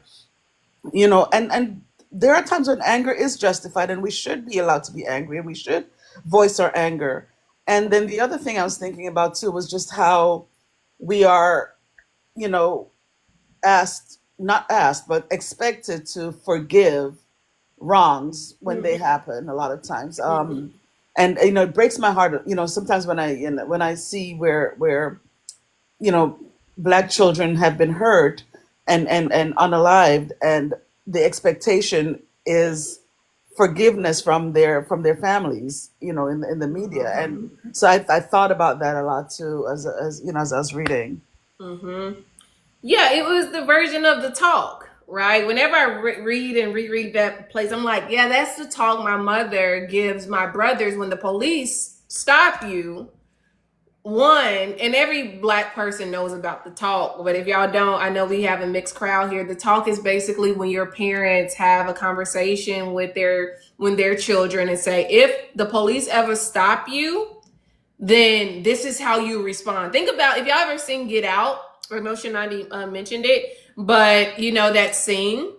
and there are times when anger is justified, and we should be allowed to be angry, and we should voice our anger. And then the other thing I was thinking about too was just how we are, you know, asked, not asked, but expected to forgive wrongs when they happen a lot of times. And it breaks my heart, sometimes when I see where you know black children have been hurt and unalived, and the expectation is forgiveness from their families, in the media. And so I thought about that a lot too, as I was reading. Yeah, it was the version of the talk, right? Whenever I read and reread that place, I'm like, yeah, that's the talk my mother gives my brothers when the police stop you. One, and every black person knows about the talk, but if y'all don't, I know we have a mixed crowd here. The talk is basically when your parents have a conversation with their children and say, if the police ever stop you, then this is how you respond. Think about if y'all ever seen Get Out, or no, Shanadi mentioned it, but that scene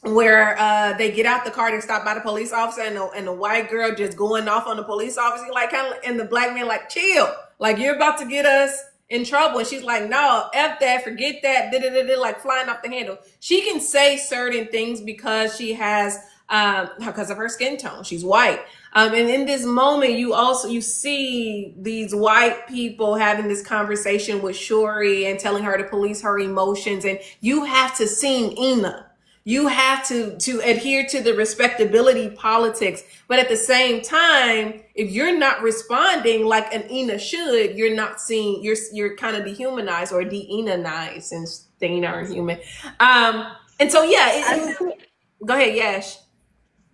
where they get out the car, they're stopped by the police officer, and the white girl just going off on the police officer, like kind of, and the black man like, chill, like you're about to get us in trouble. And she's like, no, F that, forget that, like flying off the handle. She can say certain things because she has because of her skin tone. She's white. And in this moment, you see these white people having this conversation with Shuri and telling her to police her emotions. And you have to sing Ina. You have to adhere to the respectability politics. But at the same time, if you're not responding like an Ina should, you're not seen, you're kind of dehumanized or de-Ina-nized, since Ina are human. And so, yeah, go ahead, Yash.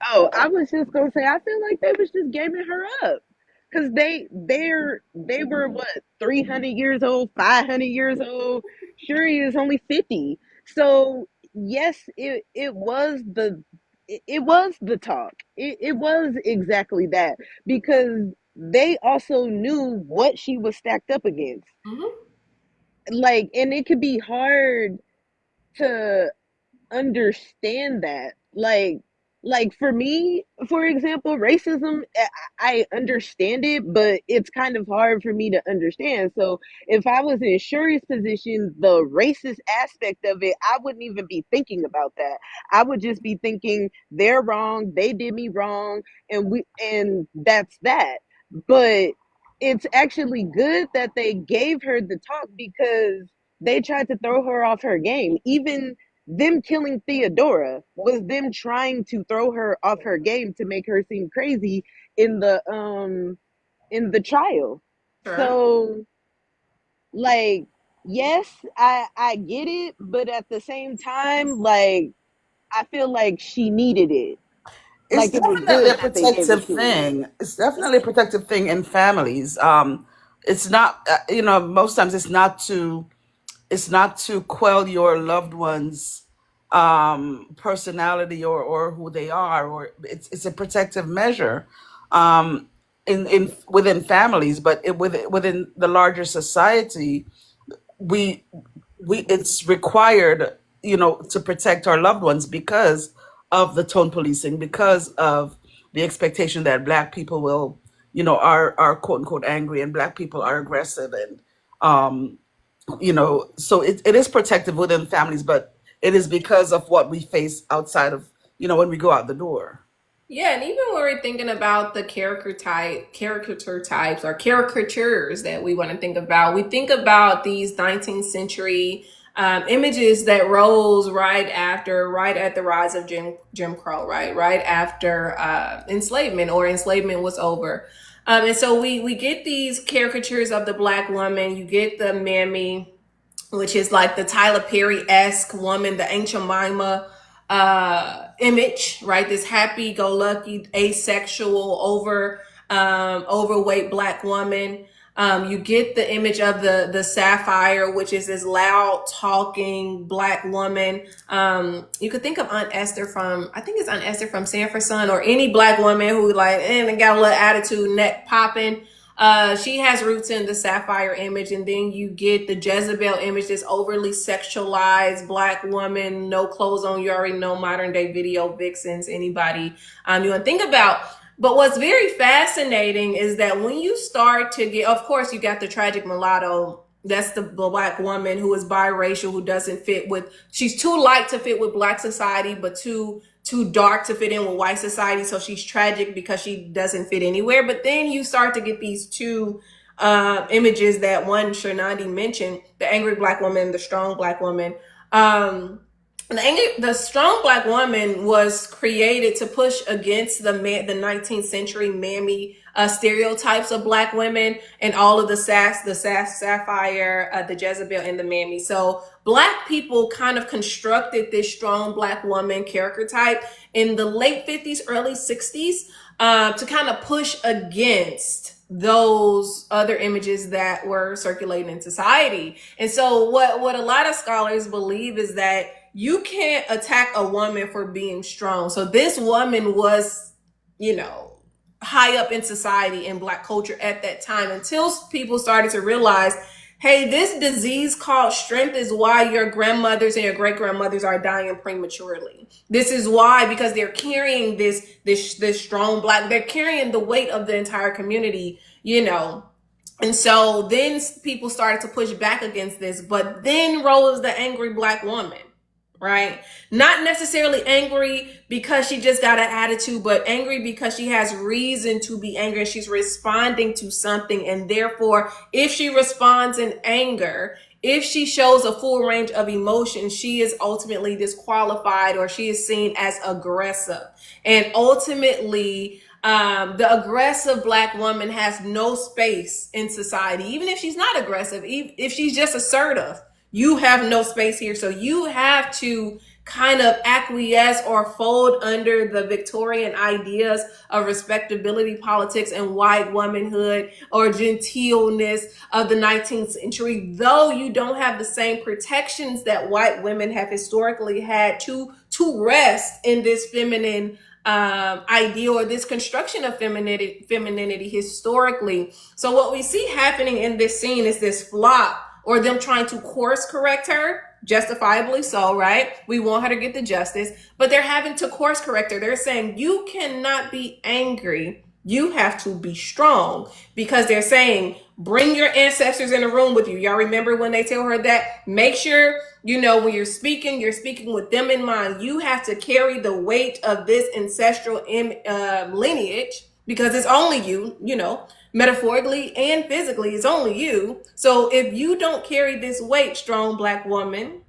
Oh, I was just gonna say, I feel like they was just gaming her up, because they were what, 300 years old, 500 years old. Shuri is only 50, so yes, it was the talk. It was exactly that, because they also knew what she was stacked up against. Mm-hmm. Like, and it could be hard to understand that. Like for me, for example, racism, I understand it, but it's kind of hard for me to understand. So if I was in Shuri's position, the racist aspect of it, I wouldn't even be thinking about that. I would just be thinking they're wrong, they did me wrong, and that's that. But it's actually good that they gave her the talk, because they tried to throw her off her game. Even them killing Theodora was them trying to throw her off her game to make her seem crazy in the trial. Sure. So, like, yes, I get it, but at the same time, like, I feel like she needed it. It's Like, it was definitely a good that they gave protective it to her. thing. It's definitely a protective thing in families. It's not, most times it's not to quell your loved one's personality, or who they are, or it's a protective measure, in within families, but within the larger society, we it's required, to protect our loved ones, because of the tone policing, because of the expectation that black people are quote unquote angry, and black people are aggressive, and so it is protective within families, but it is because of what we face outside of, when we go out the door. Yeah, and even when we're thinking about the caricature types or caricatures that we want to think about, we think about these 19th century images that rose right at the rise of Jim Crow, right after enslavement, or enslavement was over. And so we get these caricatures of the black woman. You get the mammy, which is like the Tyler Perry-esque woman, the Aunt Jemima image, right? This happy-go-lucky, asexual, overweight black woman. You get the image of the Sapphire, which is this loud talking black woman. You could think of Aunt Esther I think it's Aunt Esther from Sanford Son, or any black woman who like and got a little attitude, neck popping. She has roots in the Sapphire image, and then you get the Jezebel image, this overly sexualized black woman, no clothes on. You already know modern day video vixens, anybody you want to think about. But what's very fascinating is that when you start to get, of course, you got the tragic mulatto. That's the black woman who is biracial, who doesn't fit with, she's too light to fit with black society, but too dark to fit in with white society. So she's tragic because she doesn't fit anywhere. But then you start to get these two images that one Shernandi mentioned, the angry black woman, the strong black woman. The strong black woman was created to push against the 19th century mammy stereotypes of black women and all of the sapphire, the Jezebel, and the mammy. So black people kind of constructed this strong black woman character type in the late 50s, early 60s to kind of push against those other images that were circulating in society. And so what a lot of scholars believe is that you can't attack a woman for being strong. So this woman was, high up in society in black culture at that time, until people started to realize, hey, this disease called strength is why your grandmothers and your great grandmothers are dying prematurely. This is why, because they're carrying this strong black, they're carrying the weight of the entire community, And so then people started to push back against this, but then rose the angry black woman, right? Not necessarily angry because she just got an attitude, but angry because she has reason to be angry. She's responding to something. And therefore, if she responds in anger, if she shows a full range of emotion, she is ultimately disqualified, or she is seen as aggressive. And ultimately, the aggressive black woman has no space in society, even if she's not aggressive, if she's just assertive. You have no space here. So you have to kind of acquiesce or fold under the Victorian ideas of respectability politics and white womanhood or genteelness of the 19th century, though you don't have the same protections that white women have historically had to rest in this feminine ideal, or this construction of femininity historically. So what we see happening in this scene is this flop, or them trying to course correct her, justifiably so, right? We want her to get the justice, but they're having to course correct her. They're saying, you cannot be angry. You have to be strong, because they're saying, bring your ancestors in the room with you. Y'all remember when they tell her that? Make sure, when you're speaking with them in mind. You have to carry the weight of this ancestral lineage, because it's only you, metaphorically and physically, it's only you. So if you don't carry this weight, strong black woman,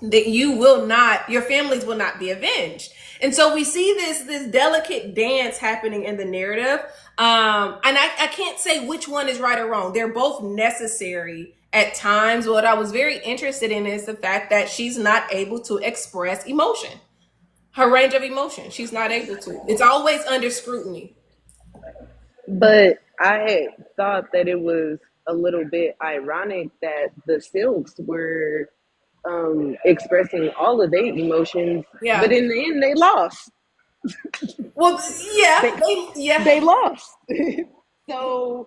that your families will not be avenged. And so we see this delicate dance happening in the narrative. And I can't say which one is right or wrong. They're both necessary at times. What I was very interested in is the fact that she's not able to express emotion. Her range of emotion, she's not able to. It's always under scrutiny. But I thought that it was a little bit ironic that the Silks were expressing all of their emotions, Yeah. but in the end they lost. Well, yeah, they lost. so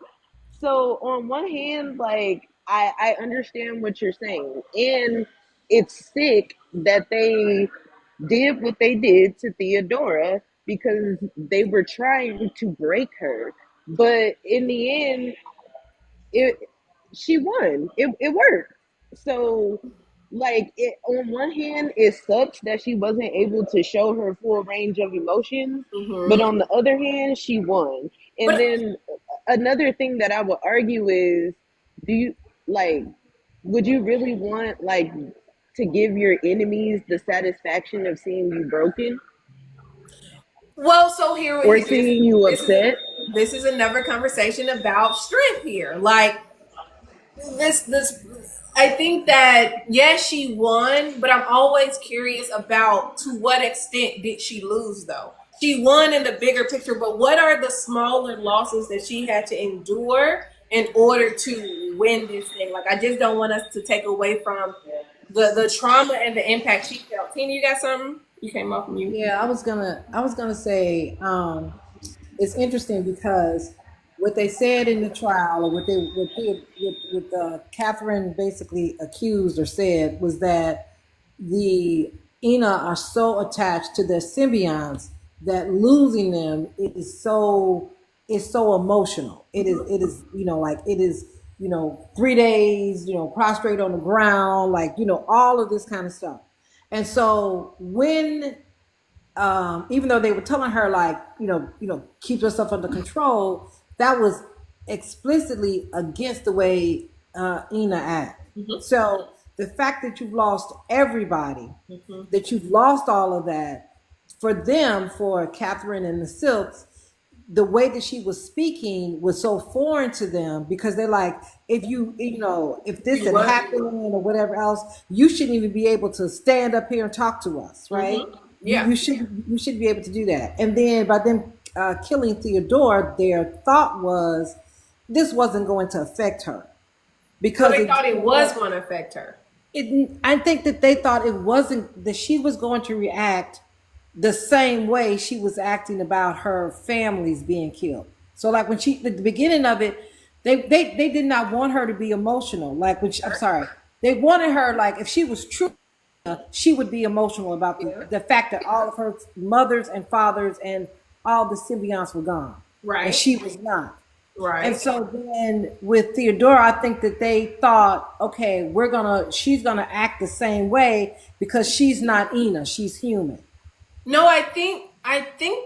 on one hand, like I understand what you're saying, and it's sick that they did what they did to Theodora, because they were trying to break her. But in the end, she won. It worked. So, like, on one hand, it sucks that she wasn't able to show her full range of emotions, but on the other hand, she won. And then another thing that I would argue is, would you really want, to give your enemies the satisfaction of seeing you broken? Well, so here or seeing you upset? This is another conversation about strength here. Like, this I think that, yes, she won, but I'm always curious about, to what extent did she lose, though? She won in the bigger picture, but what are the smaller losses that she had to endure in order to win this thing? Like, I just don't want us to take away from the trauma and the impact she felt. Tina, you got something? You came off mute. Yeah, I was gonna say, it's interesting because what they said in the trial, or what Catherine basically accused or said, was that the Ina are so attached to their symbionts that losing them is so emotional. It is like it is 3 days prostrate on the ground, like all of this kind of stuff. And so when even though they were telling her like keep yourself under control, that was explicitly against the way Ina act. So the fact that you've lost everybody, that you've lost all of that, for them, for Catherine and the Silks, the way that she was speaking was so foreign to them, because they're like, if if this You had what? happened or whatever else, you shouldn't even be able to stand up here and talk to us, right? You, Yeah. you should you should be able to do that. And then by them killing Theodore, their thought was this wasn't going to affect her, So because they thought it was going to affect her. I think that they thought it wasn't, that she was going to react the same way she was acting about her families being killed. So like when she at the beginning of it, they did not want her to be emotional. Like when I'm sorry, they wanted her, like if she was true, she would be emotional about Yeah. the fact that all of her mothers and fathers and all the symbionts were gone, and Right. she was not. And Right. so then with Theodora, I think that they thought, okay, she's gonna act the same way because she's not Ina, she's human. No, I think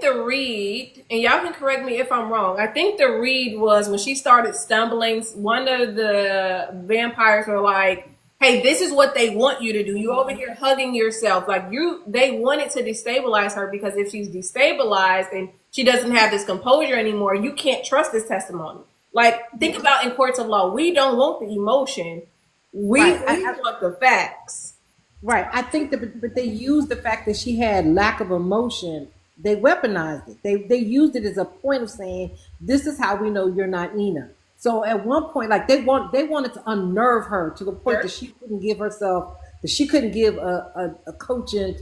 the read, and y'all can correct me if I'm wrong. I think the read was when she started stumbling, one of the vampires were like, "Hey, this is what they want you to do. You over here hugging yourself." Like they wanted to destabilize her, because if she's destabilized and she doesn't have this composure anymore, you can't trust this testimony. Like think about in courts of law, we don't want the emotion. We Right. we want the facts. Right. I think that, but they used the fact that she had lack of emotion. They weaponized it. They used it as a point of saying, "This is how we know you're not Ina." So at one point, like they wanted to unnerve her to the point Sure. that she couldn't give herself, that she couldn't give a cogent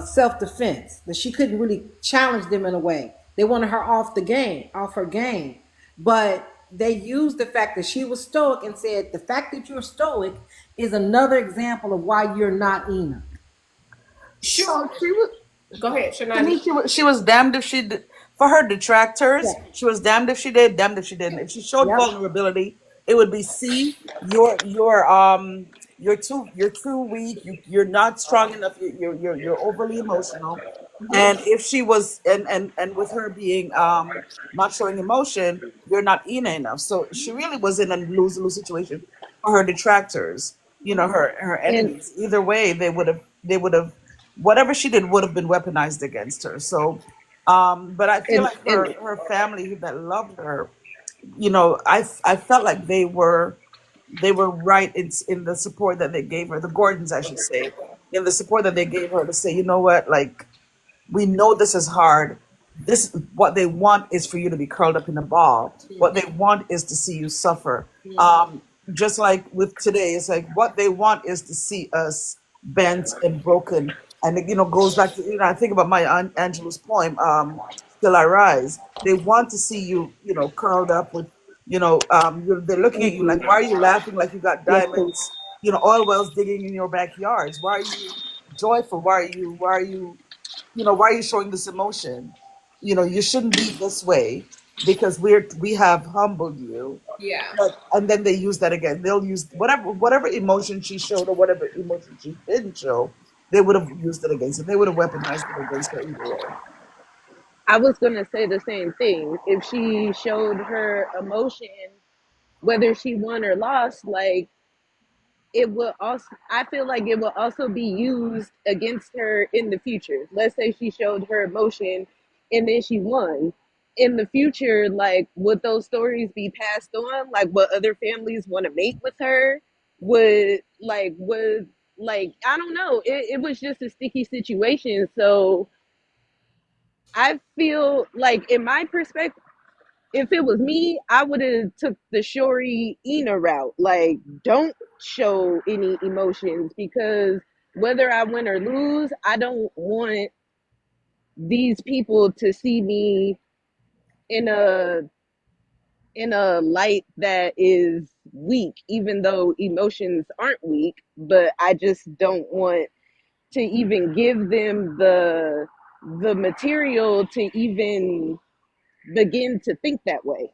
self defense, that she couldn't really challenge them in a way. They wanted her off the game, off her game. But they used the fact that she was stoic and said, the fact that you're stoic is another example of why you're not Ina. Sure. So she was, Go ahead, to me, Shanani. she was damned if she did. For her detractors, Yeah. she was damned if she did, damned if she didn't. If she showed Yep. vulnerability, it would be, see, you're too weak. You're not strong enough. You're overly emotional. And if she was, and with her being not showing emotion, you're not Ina enough. So she really was in a lose-lose situation for her detractors. Her And enemies. Either way, they would have whatever she did would have been weaponized against her. So, but I feel and like and her family that loved her, I felt like they were right in the support that they gave her, the Gordons, I should say, in the support that they gave her to say, you know what, like we know this is hard. This what they want is for you to be curled up in a ball. What they want is to see you suffer. Just like with today, it's like what they want is to see us bent and broken. And it, goes back to, I think about my Aunt Angelou's poem, "Still I Rise." They want to see you, curled up with, they're looking at Thank you like, you. why are you laughing like you got Yes, please. diamonds, oil wells digging in your backyards? Why are you joyful? Why are you showing this emotion? You shouldn't be this way because we have humbled you. Yeah. And then they use that again. They'll use whatever emotion she showed or whatever emotion she didn't show. They would have used it against her. They would have weaponized it against her either way. I was gonna say the same thing. If she showed her emotion, whether she won or lost, like it will also, I feel like it will also be used against her in the future. Let's say she showed her emotion and then she won. In the future, like would those stories be passed on? Like would other families want to mate with her? Would I don't know. It was just a sticky situation. So I feel like in my perspective, if it was me, I would have took the Shori Ina route. Like, don't show any emotions, because whether I win or lose, I don't want these people to see me in a in a light that is weak, even though emotions aren't weak, but I just don't want to even give them the material to even begin to think that way.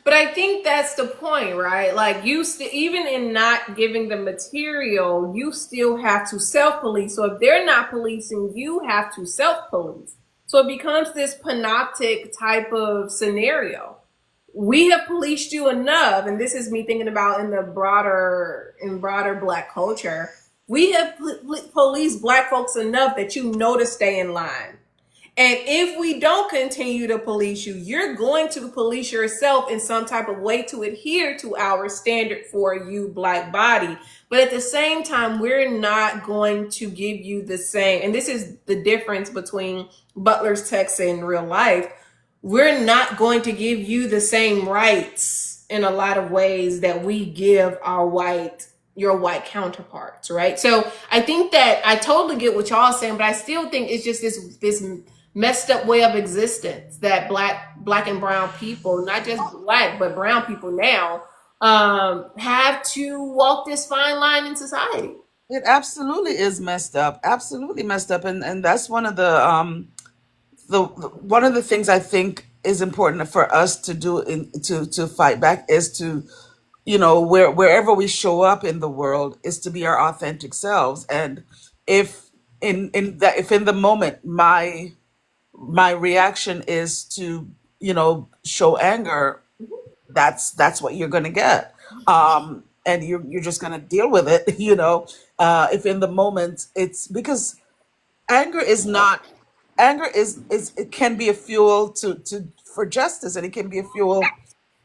But I think that's the point, right? Like even in not giving the material, you still have to self-police. So if they're not policing, you have to self-police. So it becomes this panoptic type of scenario. We have policed you enough, and this is me thinking about in broader Black culture. We have policed Black folks enough that you know to stay in line. And if we don't continue to police you, you're going to police yourself in some type of way to adhere to our standard for you, Black body. But at the same time, we're not going to give you the same. And this is the difference between Butler's text and real life. We're not going to give you the same rights in a lot of ways that we give your white counterparts, right? So I think that I totally get what y'all saying, but I still think it's just this messed up way of existence that black and brown people, not just Black but brown people now, have to walk this fine line in society. It absolutely is messed up, absolutely messed up, and that's one of one of the things I think is important for us to do to fight back is to, wherever we show up in the world is to be our authentic selves. And if if in the moment my reaction is to, show anger, that's what you're going to get. And you're just going to deal with it. If in the moment, it's because anger is not anger is it can be a fuel for justice, and it can be a fuel.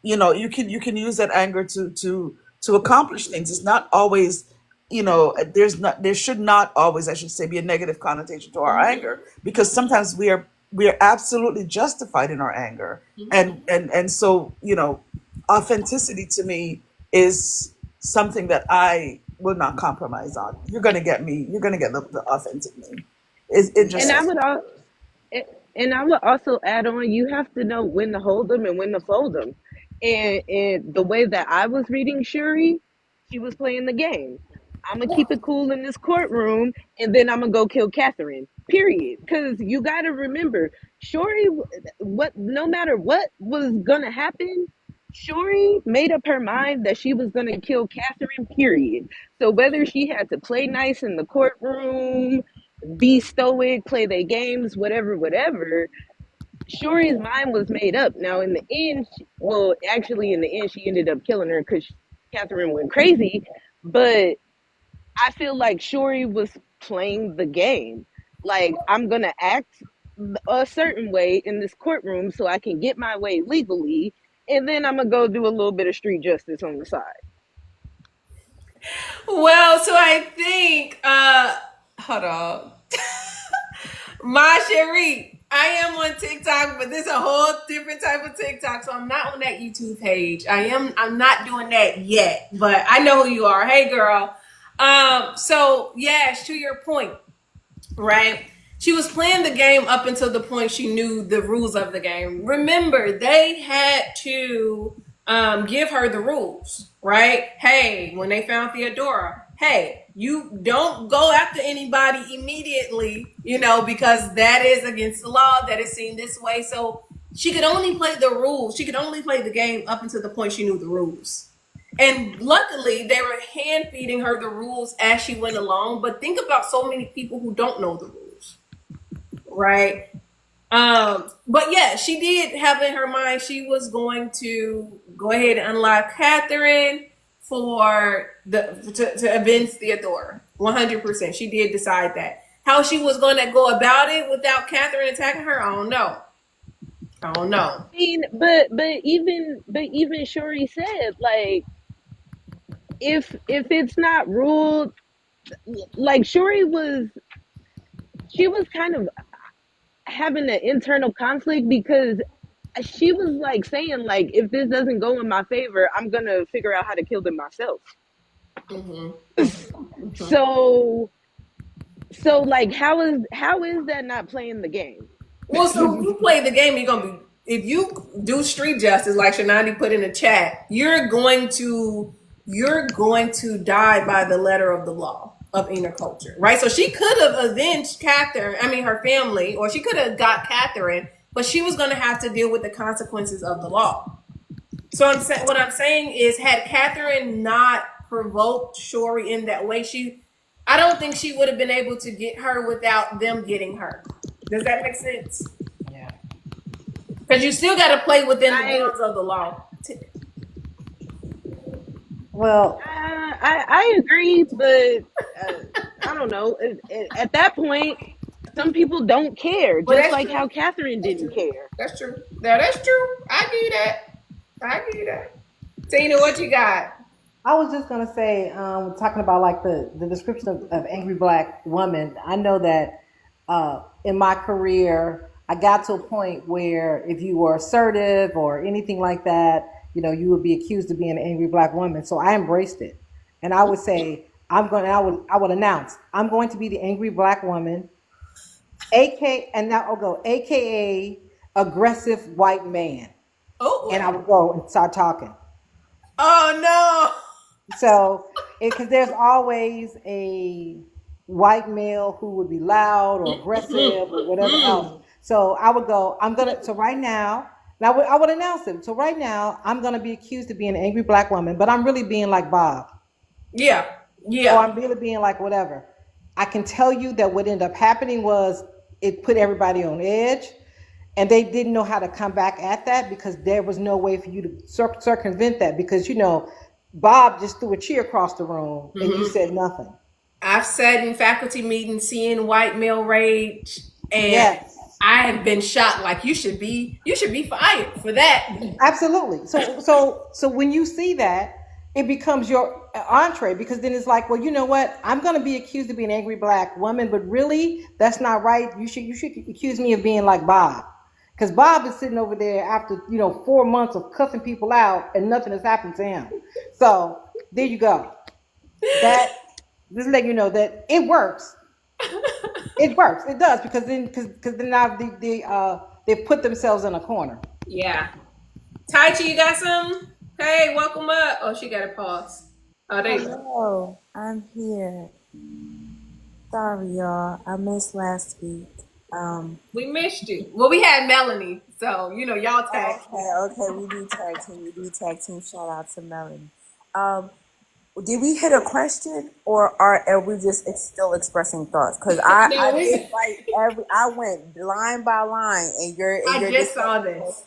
You can use that anger to accomplish things. It's not always, there should not always, I should say, be a negative connotation to our anger, because sometimes we are absolutely justified in our anger. And so, authenticity to me is something that I will not compromise on. You're going to get me. You're going to get the authentic me. It And I just would and I would also add on, you have to know when to hold them and when to fold them. And the way that I was reading Shuri, she was playing the game. I'm gonna keep it cool in this courtroom, and then I'm gonna go kill Catherine. Period. Because you got to remember, Shuri, what no matter what was gonna happen, Shuri made up her mind that she was gonna kill Catherine. Period. So whether she had to play nice in the courtroom, be stoic, play their games, whatever, whatever, Shuri's mind was made up. Now, in the end, well, actually, in the end, she ended up killing her because Catherine went crazy. But I feel like Shuri was playing the game. Like, I'm going to act a certain way in this courtroom so I can get my way legally. And then I'm going to go do a little bit of street justice on the side. Well, so I think, hold on. My Cherie, I am on TikTok, but this is a whole different type of TikTok. So I'm not on that YouTube page. I'm not doing that yet, but I know who you are. Hey girl. So yes, to your point, right? She was playing the game up until the point she knew the rules of the game. Remember, they had to give her the rules, right? Hey, when they found Theodora, hey, you don't go after anybody immediately, because that is against the law. That is seen this way. So she could only play the rules. She could only play the game up until the point she knew the rules. And luckily, they were hand feeding her the rules as she went along. But think about so many people who don't know the rules, right? But yeah, she did have in her mind she was going to go ahead and unlock Catherine for to avenge Theodora. 100%. She did decide that. How she was going to go about it without Catherine attacking her, I don't know. I mean, but even Shuri said, like, if it's not ruled, like, she was kind of having an internal conflict, because she was like saying, like, if this doesn't go in my favor, I'm gonna figure out how to kill them myself. So like, how is that not playing the game? Well, so if you play the game, if you do street justice, like Shanandi put in the chat, you're going to die by the letter of the law of inner culture, right? So she could have avenged Catherine, her family, or she could have got Catherine, but she was going to have to deal with the consequences of the law. So what I'm saying is, had Catherine not provoked Shori in that way, I don't think she would have been able to get her without them getting her. Does that make sense? Yeah. Because you still got to play within the bounds of the law. Well, I agree, but I don't know. At that point, some people don't care, Well, just that's like true. how Catherine didn't care. That's true. Now that's true. I give you that. Tina, what you got? I was just gonna say, talking about like the description of angry black woman. I know that in my career, I got to a point where if you were assertive or anything like that, you would be accused of being an angry black woman. So I embraced it, and I would say, I would announce, I'm going to be the angry black woman, and now I'll go, AKA aggressive white man, Oh, and I would go and start talking. oh So, because there's always a white male who would be loud or aggressive or whatever else. So I would go, so right now, I would announce it. So right now, I'm going to be accused of being an angry black woman, but I'm really being like Bob. no. Yeah. Or I'm really being like whatever. I can tell you that what ended up happening was it put everybody on edge. And they didn't know how to come back at that because there was no way for you to circumvent that because, Bob just threw a chair across the room and you said nothing. I've sat in faculty meetings seeing white male rage, and Yes. I have been shocked. Like you should be fired for that. Absolutely. So when you see that, it becomes your entree because then it's like, well, you know what? I'm going to be accused of being an angry black woman, but really, that's not right. You should accuse me of being like Bob. Because Bob is sitting over there after 4 months of cussing people out and nothing has happened to him. So there you go. That just let you know that it works. It works. It does because then now they put themselves in a corner. Yeah. Taichi, you got some? Hey, welcome up. Oh, she got a pause. Oh, there you go. Hello, I'm here. Sorry, y'all. I missed last week. We missed you. Well, we had Melanie, so y'all tag. Okay, we do tag team. Shout out to Melanie. Did we hit a question, or are we just still expressing thoughts? Because I did like I went line by line, and I just saw this.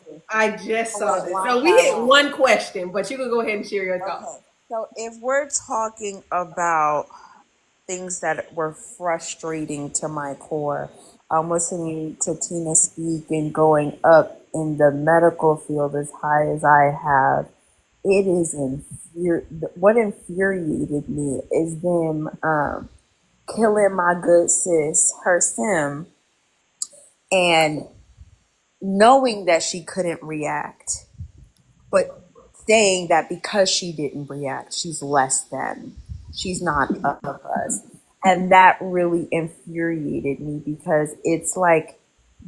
So we hit one question, but you can go ahead and share your thoughts. Okay. So if we're talking about things that were frustrating to my core, I'm listening to Tina speak and going up in the medical field as high as I have. It is what infuriated me is them killing my good sis, her sim, and knowing that she couldn't react, but saying that because she didn't react, she's less than, she's not of us. And that really infuriated me because it's like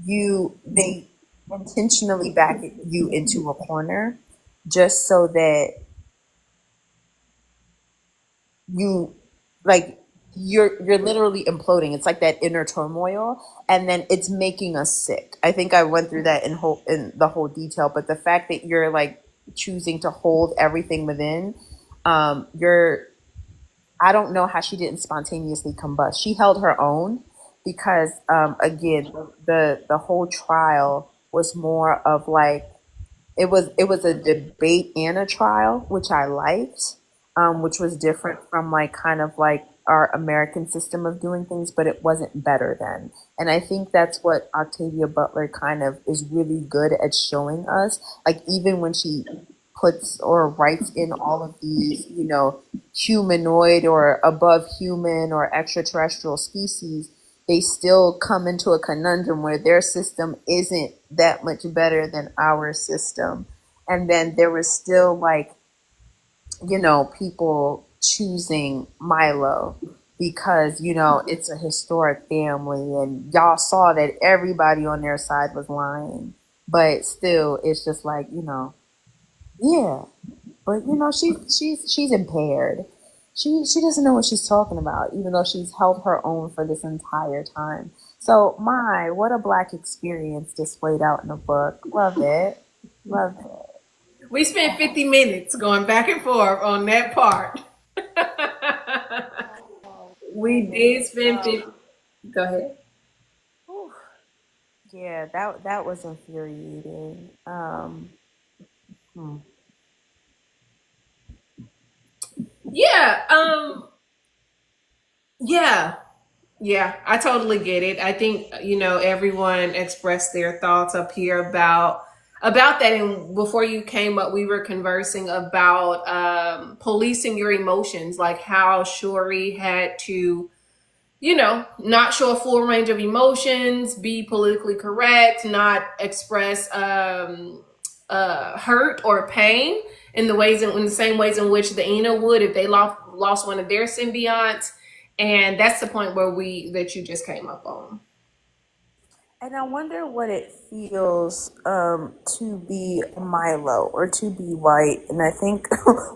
they intentionally back you into a corner just so that you're literally imploding. It's like that inner turmoil, and then it's making us sick. I think I went through that in the whole detail, but the fact that you're like choosing to hold everything within, I don't know how she didn't spontaneously combust. She held her own because, again, the whole trial was more of like, it was a debate and a trial, which I liked, which was different from like kind of like our American system of doing things, but it wasn't better than. And I think that's what Octavia Butler kind of is really good at showing us. Like even when she puts or writes in all of these, humanoid or above human or extraterrestrial species, they still come into a conundrum where their system isn't that much better than our system. And then there was still like, people choosing Milo because, it's a historic family and y'all saw that everybody on their side was lying. but still, it's just like, yeah. But she's impaired. She doesn't know what she's talking about, even though she's held her own for this entire time. So my, what a black experience displayed out in the book. Love it. Love it. We spent 50 minutes going back and forth on that part. We did spend 50. Go ahead. Whew. Yeah, that was infuriating. Hmm. Yeah, yeah, yeah, I totally get it. I think, everyone expressed their thoughts up here about that. And before you came up, we were conversing about policing your emotions, like how Shuri had to, not show a full range of emotions, be politically correct, not express hurt or pain in the same ways in which the Ina would if they lost one of their symbionts. And that's the point that you just came up on. And I wonder what it feels to be Milo or to be white. And I think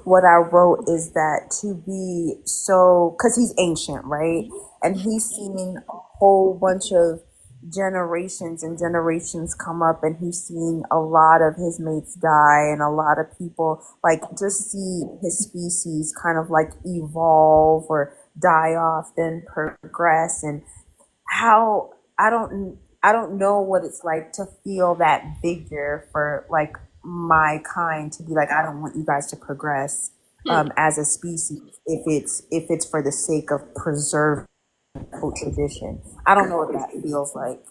what I wrote is that to be so, because he's ancient, right? And he's seen a whole bunch of generations and generations come up, and he's seen a lot of his mates die and a lot of people like just see his species kind of like evolve or die off, then progress. And how I don't know what it's like to feel that vigor for like my kind to be like, I don't want you guys to progress as a species if it's for the sake of preserving cult tradition. I don't know what that feels like.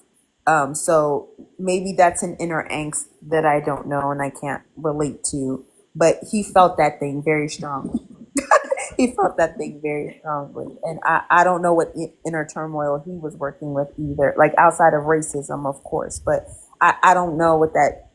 So maybe that's an inner angst that I don't know and I can't relate to. But he felt that thing very strongly. He felt that thing very strongly. And I don't know what inner turmoil he was working with either, like outside of racism, of course. But I don't know what that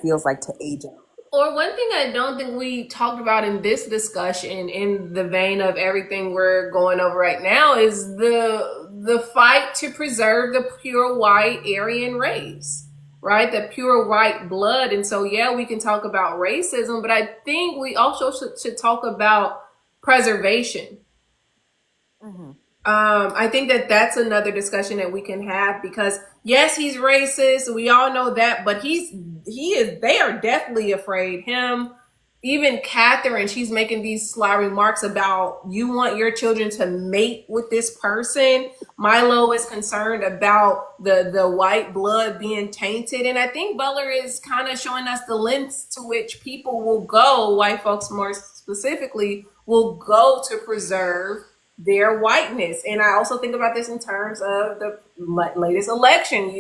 feels like to age out. Or one thing I don't think we talked about in this discussion, in the vein of everything we're going over right now, is the fight to preserve the pure white Aryan race, right? The pure white blood. And so, yeah, we can talk about racism, but I think we also should talk about preservation. Hmm. I think that that's another discussion that we can have, because yes, he's racist. We all know that, but they are definitely afraid. Him, even Catherine, she's making these sly remarks about, you want your children to mate with this person. Milo is concerned about the white blood being tainted. And I think Butler is kind of showing us the lengths to which people will go, white folks more specifically, will go to preserve their whiteness. And I also think about this in terms of the latest election.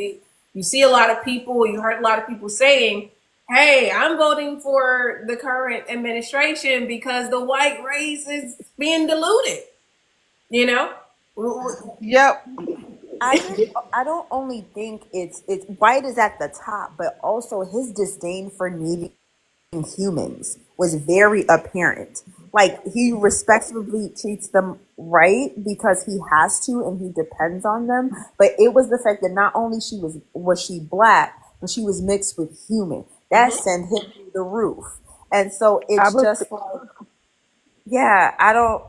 You see a lot of people, you heard a lot of people saying, hey, I'm voting for the current administration because the white race is being diluted, you know? Yep. I don't only think it's white is at the top, but also his disdain for needing humans was very apparent. Like he respectfully treats them right because he has to and he depends on them. But it was the fact that not only was she black, but she was mixed with human. That sent him through the roof. And so I it's was just like, yeah, I don't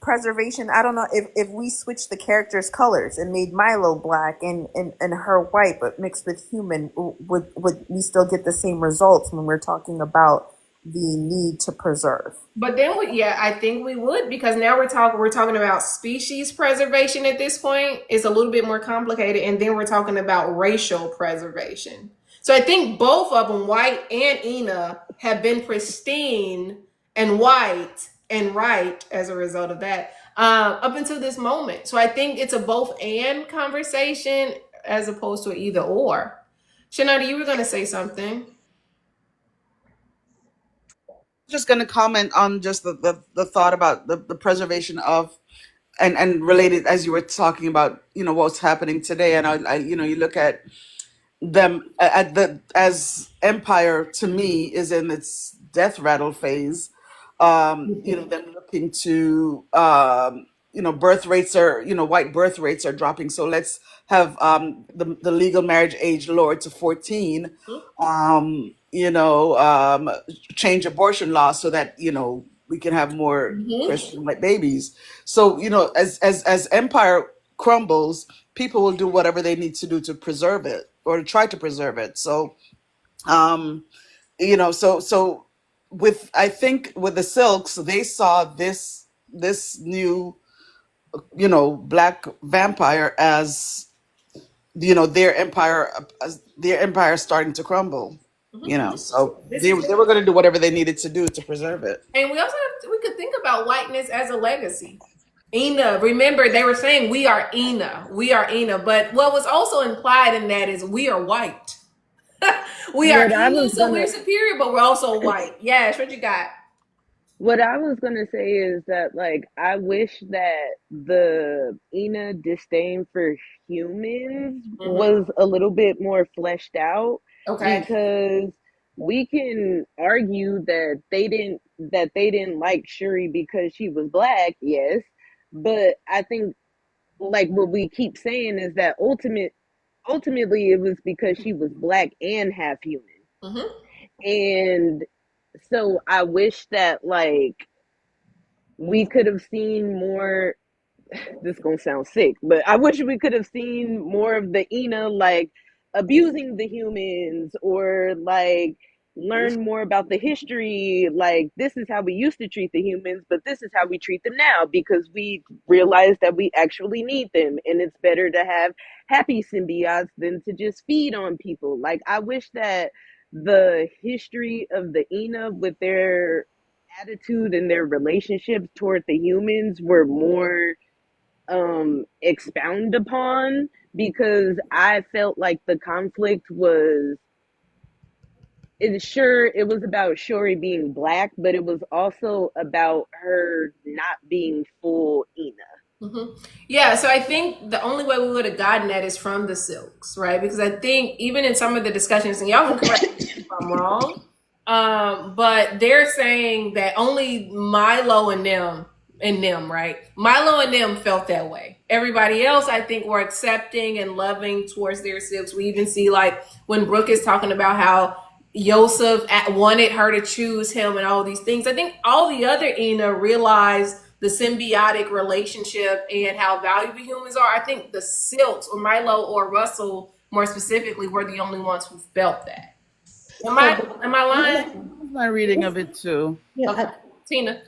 preservation. I don't know if we switched the characters' colors and made Milo black and her white, but mixed with human, would we still get the same results when we're talking about the need to preserve? But then, yeah, I think we would, because now we're talking about species preservation at this point. It's a little bit more complicated, and then we're talking about racial preservation. So I think both of them, White and Ina, have been pristine and white and right as a result of that, up until this moment. So I think it's a both and conversation as opposed to an either or. Shanada, you were going to say something. Just going to comment on just the thought about the preservation of and related, as you were talking about, what's happening today. And you look at them at the as empire, to me, is in its death rattle phase. Them looking to birth rates are, white birth rates are dropping. So let's have the legal marriage age lowered to 14. Change abortion laws so that we can have more Mm-hmm. Christian like babies. So as empire crumbles, people will do whatever they need to do to preserve it or to try to preserve it. So um, so with I think with the Silks, they saw this new black vampire as their empire starting to crumble. Mm-hmm. So This they is, were going to do whatever they needed to do to preserve it. and we also we could think about whiteness as a legacy. Ina, remember they were saying we are Ina, but what was also implied in that is we are white. We are What I Ina, was so gonna we're superior, but we're also white. Yes, what you got? What I was gonna say is that, like, I wish that the Ina disdain for humans Hmm. was a little bit more fleshed out, Okay. because we can argue that they didn't like Shuri because she was black, yes, but I think, like, what we keep saying is that ultimately it was because she was black and half human. Hmm. And so I wish that, like, we could have seen more. This gonna sound sick, but I wish we could have seen more of the Ina, like, abusing the humans, or like learn more about the history. Like, this is how we used to treat the humans, but this is how we treat them now, because we realize that we actually need them, and it's better to have happy symbiotes than to just feed on people. Like, I wish that the history of the Ina, with their attitude and their relationships toward the humans, were more expound upon, because I felt like the conflict was, it was about Shuri being black, but it was also about her not being full Ina. Hmm. Yeah, so I think the only way we would have gotten that is from the Silks, right? Because I think even in some of the discussions, and y'all can correct me if I'm wrong, but they're saying that only Milo and them, right? Milo and them felt that way. Everybody else, I think, were accepting and loving towards their Silks. We even see, like, when Brooke is talking about how Yosef wanted her to choose him and all these things. I think all the other Ina realized the symbiotic relationship and how valuable humans are. I think the Silks or Milo or Russell more specifically were the only ones who felt that. Am So, I but am I lying? That's my reading of it too. yeah, Okay, Tina,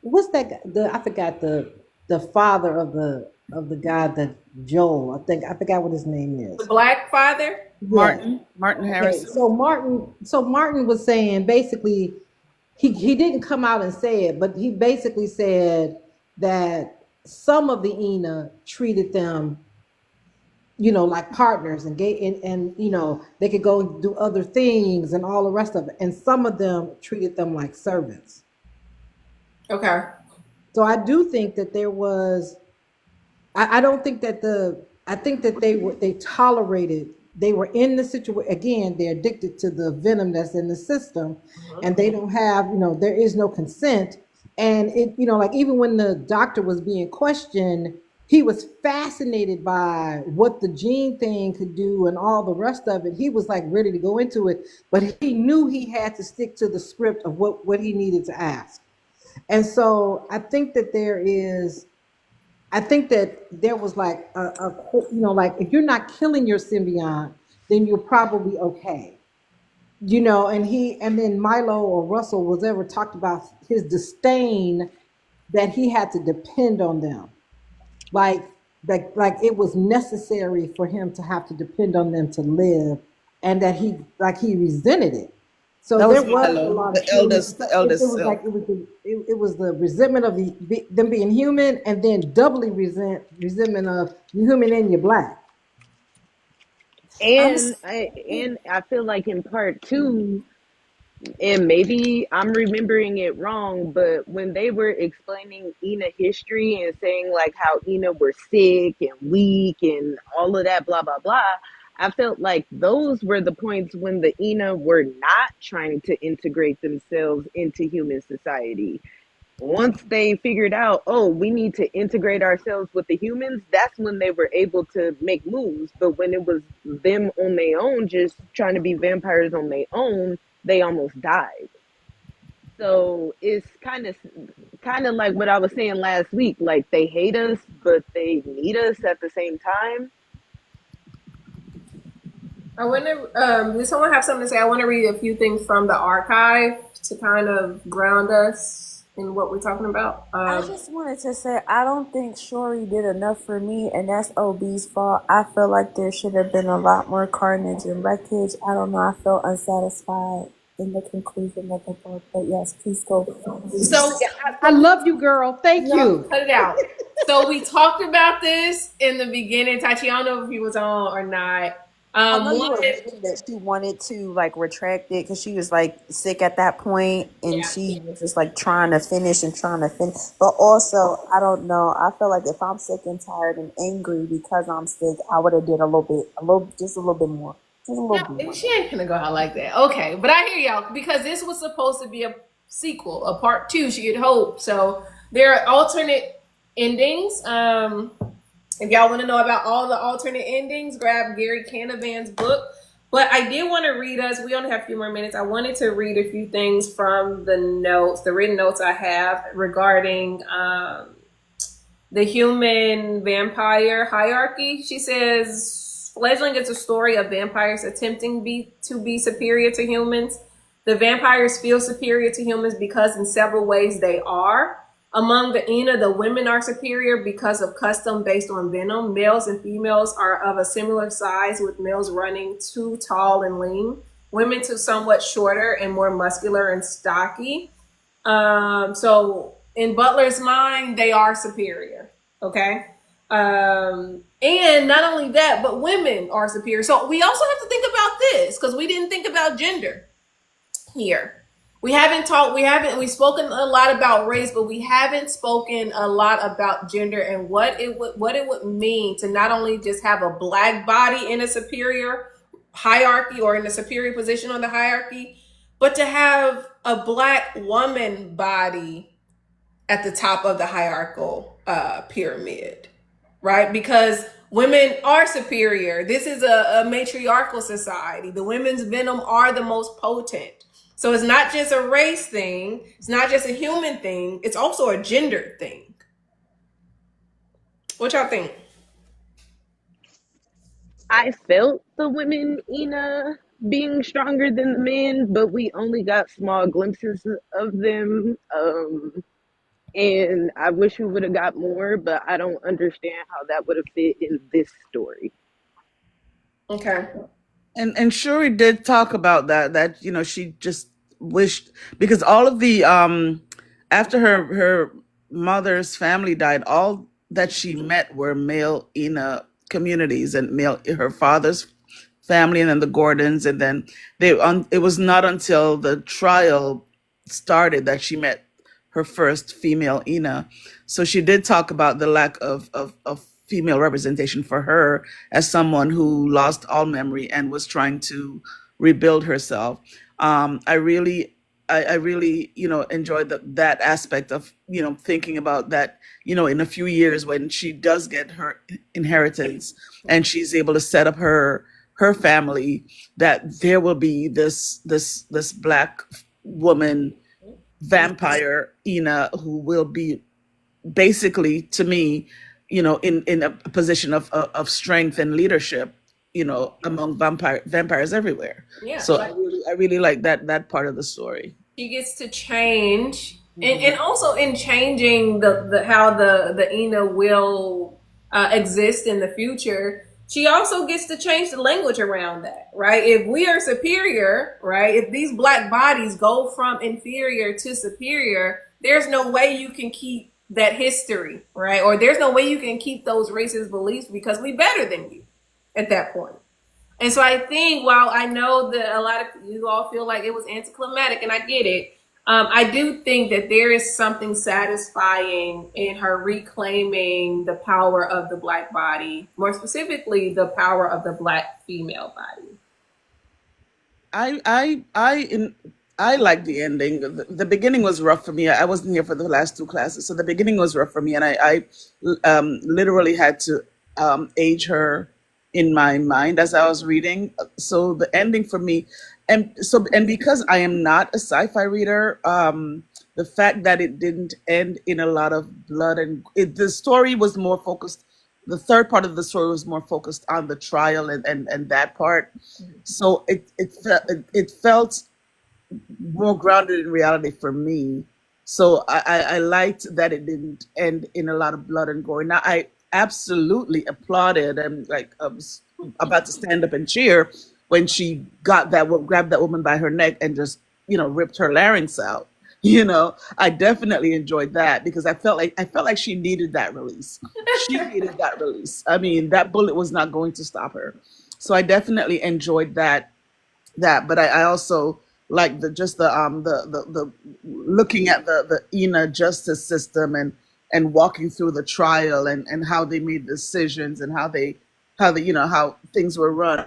what's that? I forgot the father of the guy that Joel. I forgot what his name the is. Black Father. Yeah. Martin Okay. Harrison. So Martin was saying basically he didn't come out and say it, but he basically said that some of the Ina treated them, like partners, and gave and they could go and do other things and all the rest of it. And some of them treated them like servants. Okay. So I do think that there was I don't think that I think that they tolerated, they were in the situation. Again, they're addicted to the venom that's in the system, and they don't have, there is no consent. And it, like, even when the doctor was being questioned, he was fascinated by what the gene thing could do and all the rest of it. He was like ready to go into it, but he knew he had to stick to the script of what he needed to ask. And so I think that there was like like, if you're not killing your symbiont, then you're probably okay. And then Milo or Russell was ever talked about his disdain that he had to depend on them. Like, it was necessary for him to have to depend on them to live, and that he resented it. So That there was was a Milo, lot of the truth. eldest, So the it eldest was like Silk. it was the resentment of them being human, and then doubly resentment of you human and you're black. I'm. And I feel like in part two, and maybe I'm remembering it wrong, but when they were explaining Ina history and saying, like, how Ina were sick and weak and all of that, blah blah blah, I felt like those were the points when the Ina were not trying to integrate themselves into human society. Once they figured out, oh, we need to integrate ourselves with the humans, that's when they were able to make moves. But when it was them on their own, just trying to be vampires on their own, they almost died. So it's kind of like what I was saying last week. Like they hate us, but they need us at the same time. I want to. Does someone have something to say? I want to read a few things from the archive to kind of ground us in what we're talking about. I just wanted to say I don't think Shuri did enough for me, and that's OB's fault. I feel like there should have been a lot more carnage and wreckage. I don't know. I felt unsatisfied in the conclusion of the book. But yes, please go. So I love you, girl. Thank no, you. cut it out. So we talked about this in the beginning. Tachi, I don't know if he was on or not. I know you One, were reading that she wanted to like retract it because she was like sick at that point, and yeah. she was just like trying to finish and trying to finish. But also, I don't know. I feel like if I'm sick and tired and angry because I'm sick, I would have did just a little bit more, just a little bit No, more. she ain't gonna go out like that. Okay, but I hear y'all because this was supposed to be a sequel, a part two. She had hoped. So there are alternate endings. If y'all want to know about all the alternate endings, grab Gary Canavan's book. But I did want to read us. We only have a few more minutes. I wanted to read a few things from the notes, the written notes I have regarding the human vampire hierarchy. She says, Fledgling is a story of vampires attempting to be superior to humans. The vampires feel superior to humans because in several ways they are. Among the Ina, the women are superior because of custom based on venom. Males and females are of a similar size, with males running too tall and lean, women too somewhat shorter and more muscular and stocky. So in Butler's mind, they are superior. Okay. And not only that, but women are superior. So we also have to think about this because we didn't think about gender here. We've spoken a lot about race, but we haven't spoken a lot about gender and what it would mean to not only just have a black body in a superior hierarchy or in a superior position on the hierarchy, but to have a black woman body at the top of the hierarchical pyramid, right? Because women are superior. This is a matriarchal society. The women's venom are the most potent. So it's not just a race thing. It's not just a human thing. It's also a gender thing. What y'all think? I felt the women Ina being stronger than the men, but we only got small glimpses of them. And I wish we would have got more, but I don't understand how that would have fit in this story. Okay. And Shuri did talk about that she just wished, because all of the after her mother's family died, all that she met were male Ina communities and male her father's family, and then the Gordons, and then it was not until the trial started that she met her first female Ina. So she did talk about the lack of female representation for her as someone who lost all memory and was trying to rebuild herself. I really, enjoyed that aspect of, thinking about that, in a few years when she does get her inheritance and she's able to set up her family, that there will be this black woman vampire Ina who will be basically, to me, in a position of strength and leadership, among vampires everywhere. Yeah. So I really like that part of the story. She gets to change, and also in changing the how the Ina will exist in the future. She also gets to change the language around that, right? If we are superior, right? If these black bodies go from inferior to superior, there's no way you can keep that history, right? Or there's no way you can keep those racist beliefs because we better than you at that point. And so I think while I know that a lot of you all feel like it was anticlimactic, and I get it, I do think that there is something satisfying in her reclaiming the power of the black body, more specifically, the power of the black female body. I I like the ending. The beginning was rough for me. I wasn't here for the last two classes, so the beginning was rough for me, and I literally had to age her in my mind as I was reading. So the ending for me, and because I am not a sci-fi reader, the fact that it didn't end in a lot of blood and the story was more focused. The third part of the story was more focused on the trial and that part. So it felt more grounded in reality for me. So I liked that it didn't end in a lot of blood and gore. Now I absolutely applauded and like I was about to stand up and cheer when she grabbed that woman by her neck and just ripped her larynx out. I definitely enjoyed that because I felt like she needed that release. She needed that release. I mean, that bullet was not going to stop her. So I definitely enjoyed that, but I also like the looking at the ENA justice system and walking through the trial and how they made decisions and how things were run.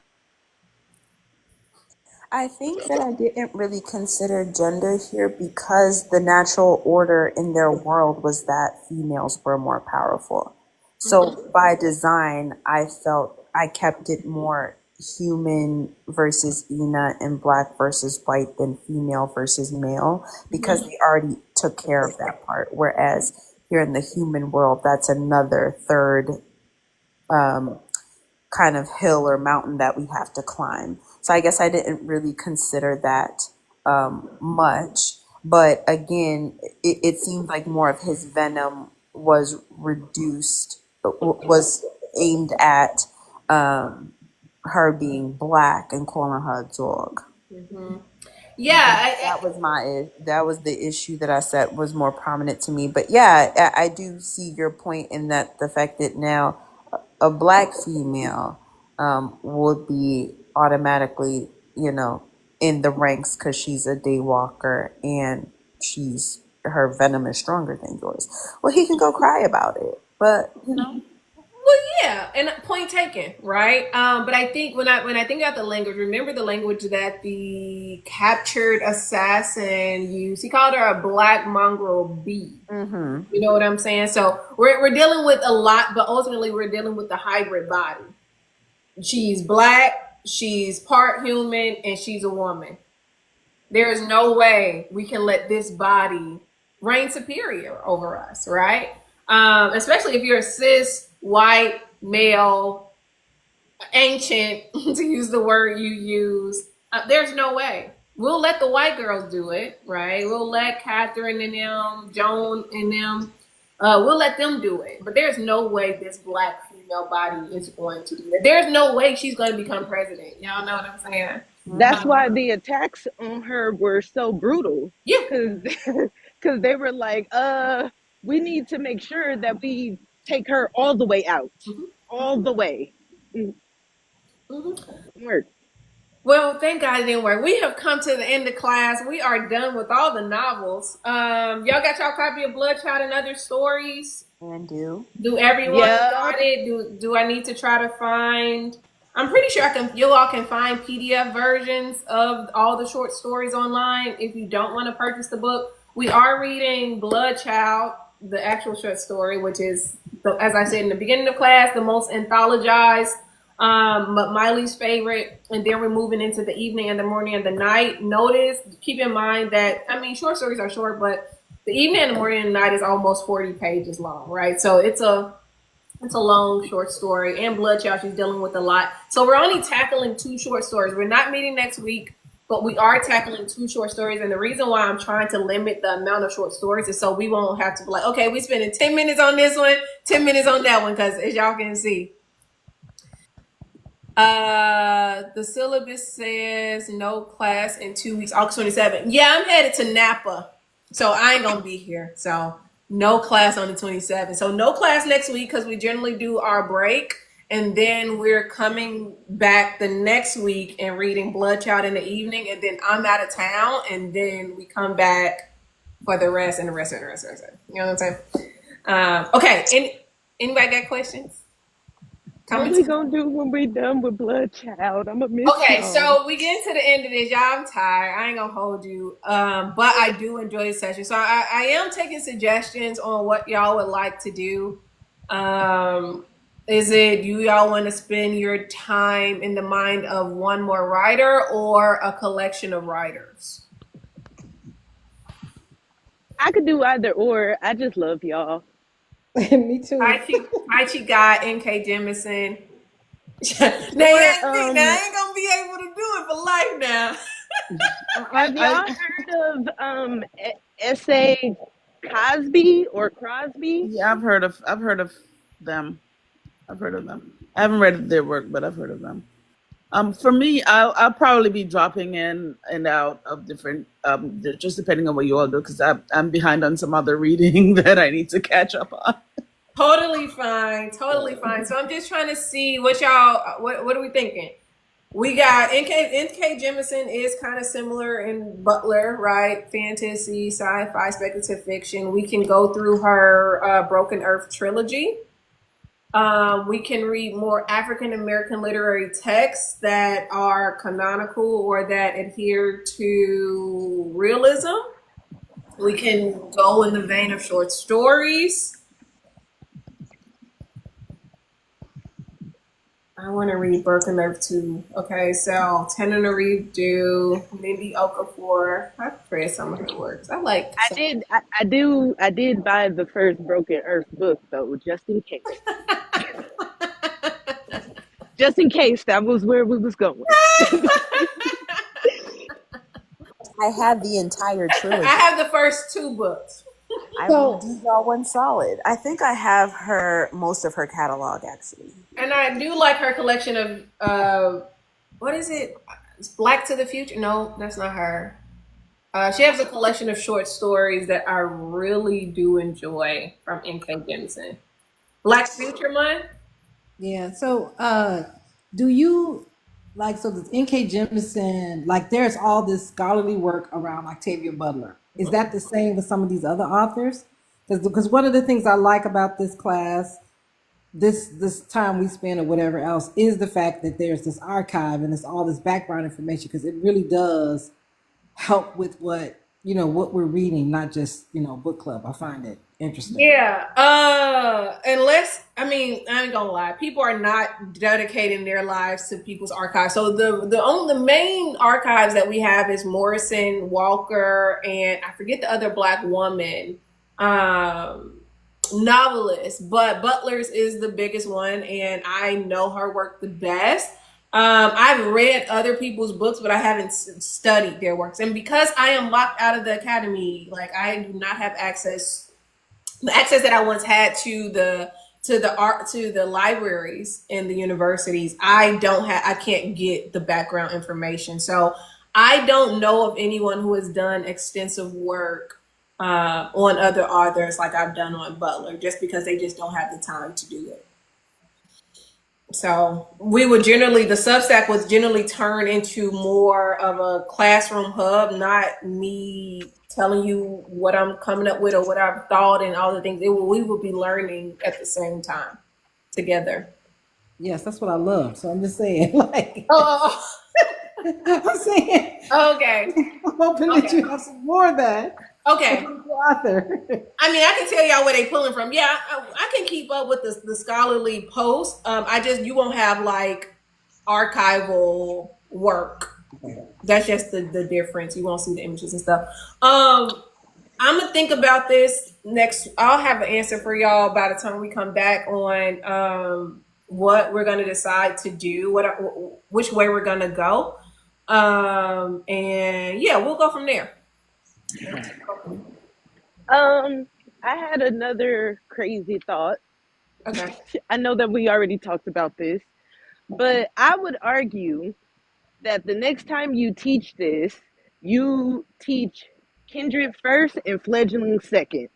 I think that I didn't really consider gender here because the natural order in their world was that females were more powerful. So by design, I felt I kept it more human versus Ina and black versus white than female versus male because they already took care of that part. Whereas here in the human world, that's another third kind of hill or mountain that we have to climb. So I guess I didn't really consider that much. But again, it seemed like more of his venom was reduced, was aimed at her being black and calling her a dog. Yeah, That was the issue that I said was more prominent to me. But yeah, I do see your point in that the fact that now a black female would be automatically, in the ranks because she's a daywalker and her venom is stronger than yours. Well, he can go cry about it, but well, yeah, and point taken, right? But I think when I think about the language, remember the language that the captured assassin used. He called her a black mongrel bee. You know what I'm saying? So we're dealing with a lot, but ultimately we're dealing with the hybrid body. She's black, she's part human, and she's a woman. There is no way we can let this body reign superior over us, right? Especially if you're a cis, white, male, ancient, to use the word you use. There's no way. We'll let the white girls do it, right? We'll let Catherine and them, Joan and them, we'll let them do it. But there's no way this black female body is going to do that. There's no way she's going to become president. Y'all know what I'm saying? That's why the attacks on her were so brutal. Yeah. Because they were like, we need to make sure that we take her all the way out. All the way. Work. Well, thank God it didn't work. We have come to the end of class. We are done with all the novels. Y'all got y'all copy of Bloodchild and Other Stories? and do. Do everyone Yeah. got it? Do I need to try to find? I'm pretty sure you all can find PDF versions of all the short stories online if you don't want to purchase the book. We are reading Bloodchild, the actual short story, which is, as I said in the beginning of class, the most anthologized, but my least favorite. And then we're moving into the evening and the morning and the night. Keep in mind that, short stories are short, but the evening and the morning and the night is almost 40 pages long, right? So it's a long short story, and Bloodchild, she's dealing with a lot. So we're only tackling 2 short stories. We're not meeting next week, but we are tackling 2 short stories. And the reason why I'm trying to limit the amount of short stories is so we won't have to be like, okay, we spending 10 minutes on this one, 10 minutes on that one, because as y'all can see, the syllabus says no class in 2 weeks, August 27th. Yeah, I'm headed to Napa, so I ain't gonna be here. So no class on the 27th. So no class next week because we generally do our break. And then we're coming back the next week and reading Bloodchild in the evening. And then I'm out of town. And then we come back for the rest and the rest and the rest and the rest. You know what I'm saying? Okay. Anybody got questions? What Coming we to gonna do when we done with Blood Child? I'ma miss Okay, y'all. so we get to the end of this. Y'all, I'm tired. I ain't gonna hold you. But I do enjoy the session. So I am taking suggestions on what y'all would like to do. Um, is it you y'all want to spend your time in the mind of one more writer or a collection of writers? I could do either or. I just love y'all. Me too. Aichi got N.K. Jemisin. Or I ain't gonna be able to do it for life now. have y'all I heard of essay Cosby or Crosby? yeah, I've heard of them. I've heard of them. I haven't read their work, but I've heard of them. For me, I'll probably be dropping in and out of different, just depending on what you all do, because I'm behind on some other reading that I need to catch up on. Totally fine. Totally fine. So I'm just trying to see what y'all what are we thinking? We got NK Jemisin is kind of similar in Butler, right? Fantasy, sci-fi, speculative fiction. We can go through her Broken Earth trilogy. We can read more African American literary texts that are canonical or that adhere to realism. We can go in the vein of short stories. I want to read Broken Earth too. Okay, so Tenerife do Mindy Okafor. I've read some of her works. I like some. I did buy the first Broken Earth book though, just in case. Just in case that was where we was going. I have the entire I trilogy. have the first two books. I will So do y'all one solid. I think I have her most of her catalog actually. And I do like her collection of what is it? It's Black to the Future. No, that's not her. She has a collection of short stories that I really do enjoy from N.K. Jemisin. Black Future Month. yeah, so do you like so this N.K. Jemisin, like there's all this scholarly work around Octavia Butler. Is that the same with some of these other authors? Because one of the things I like about this class, this time we spend or whatever else, is the fact that there's this archive and it's all this background information because it really does help with what we're reading, not just book club. I find it interesting. Yeah. Unless I mean, I ain't gonna lie, people are not dedicating their lives to people's archives. So the main archives that we have is Morrison, Walker, and I forget the other black woman, novelist. But Butler's is the biggest one, and I know her work the best. I've read other people's books, but I haven't studied their works. And because I am locked out of the academy, like I do not have the access that I once had to the libraries in the universities. I can't get the background information. So I don't know of anyone who has done extensive work on other authors like I've done on Butler, just because they just don't have the time to do it. So the Substack was generally turn into more of a classroom hub, not me telling you what I'm coming up with or what I've thought and all the things. We will be learning at the same time together. Yes, that's what I love. So I'm just saying, like, Oh, I'm saying, okay. I'm hoping that Okay. you have some more of that Okay. from the author. I mean, I can tell y'all where they pulling from. Yeah, I can keep up with the scholarly posts. You won't have like archival work. That's just the difference. You won't see the images and stuff. I'm gonna think about this next. I'll have an answer for y'all by the time we come back on what we're gonna decide to do, which way we're gonna go, and yeah, we'll go from there. I had another crazy thought. Okay. I know that we already talked about this, but I would argue that the next time you teach this, you teach Kindred first and Fledgling second.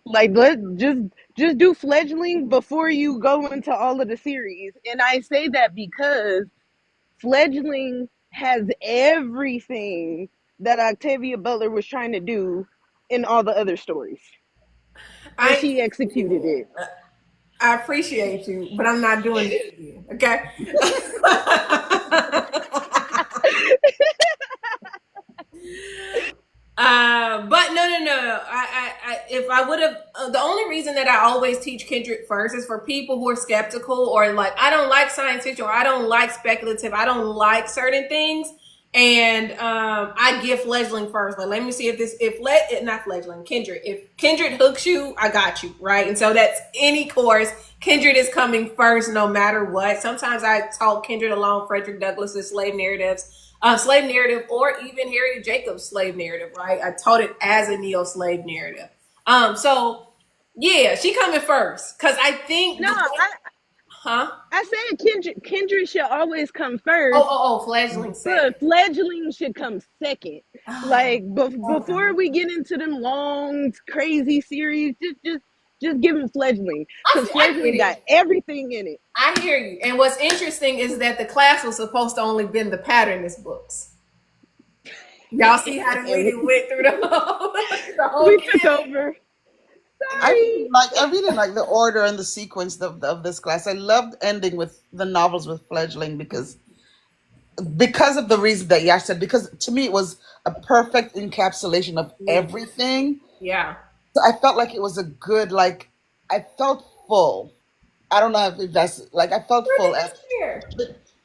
Like let just do Fledgling before you go into all of the series. And I say that because Fledgling has everything that Octavia Butler was trying to do in all the other stories. And I she executed it. I appreciate you, but I'm not doing this again. Okay. But no. If I would have, the only reason that I always teach Kendrick first is for people who are skeptical or like, I don't like science fiction or I don't like speculative, I don't like certain things. And I give Fledgling first. Like, let me see if this, not Fledgling, Kendrick. If Kendrick hooks you, I got you, right? And so that's any course. Kendrick is coming first, no matter what. Sometimes I taught Kendrick along Frederick Douglass's slave narrative, or even Harriet Jacobs' slave narrative, right? I taught it as a neo-slave narrative. So yeah, she coming first because I think. No, I said Kendrick should always come first. Fledgling second. But Fledgling should come second. Like before we get into them long, crazy series, just give him Fledgling because Fledgling got everything in it. I hear you. And what's interesting is that the class was supposed to only been the patternist books. Y'all see how they really went through the whole we took over. I really like the order and the sequence of this class. I loved ending with the novels with Fledgling because of the reason that Yash said, because to me it was a perfect encapsulation of everything. Yeah. So I felt like it was a good, like, I felt full. I don't know if that's, like, I felt full.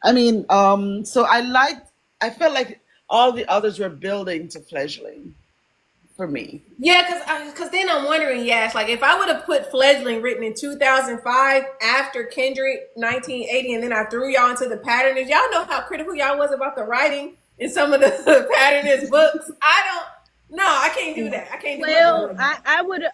I mean, so I felt like all the others were building to Fledgling for me. Yeah, because then I'm wondering, Yash, like if I would have put Fledgling written in 2005 after Kendrick 1980, and then I threw y'all into the patternist, y'all know how critical y'all was about the writing in some of the patternist books. I can't do that. I can't do that. Well,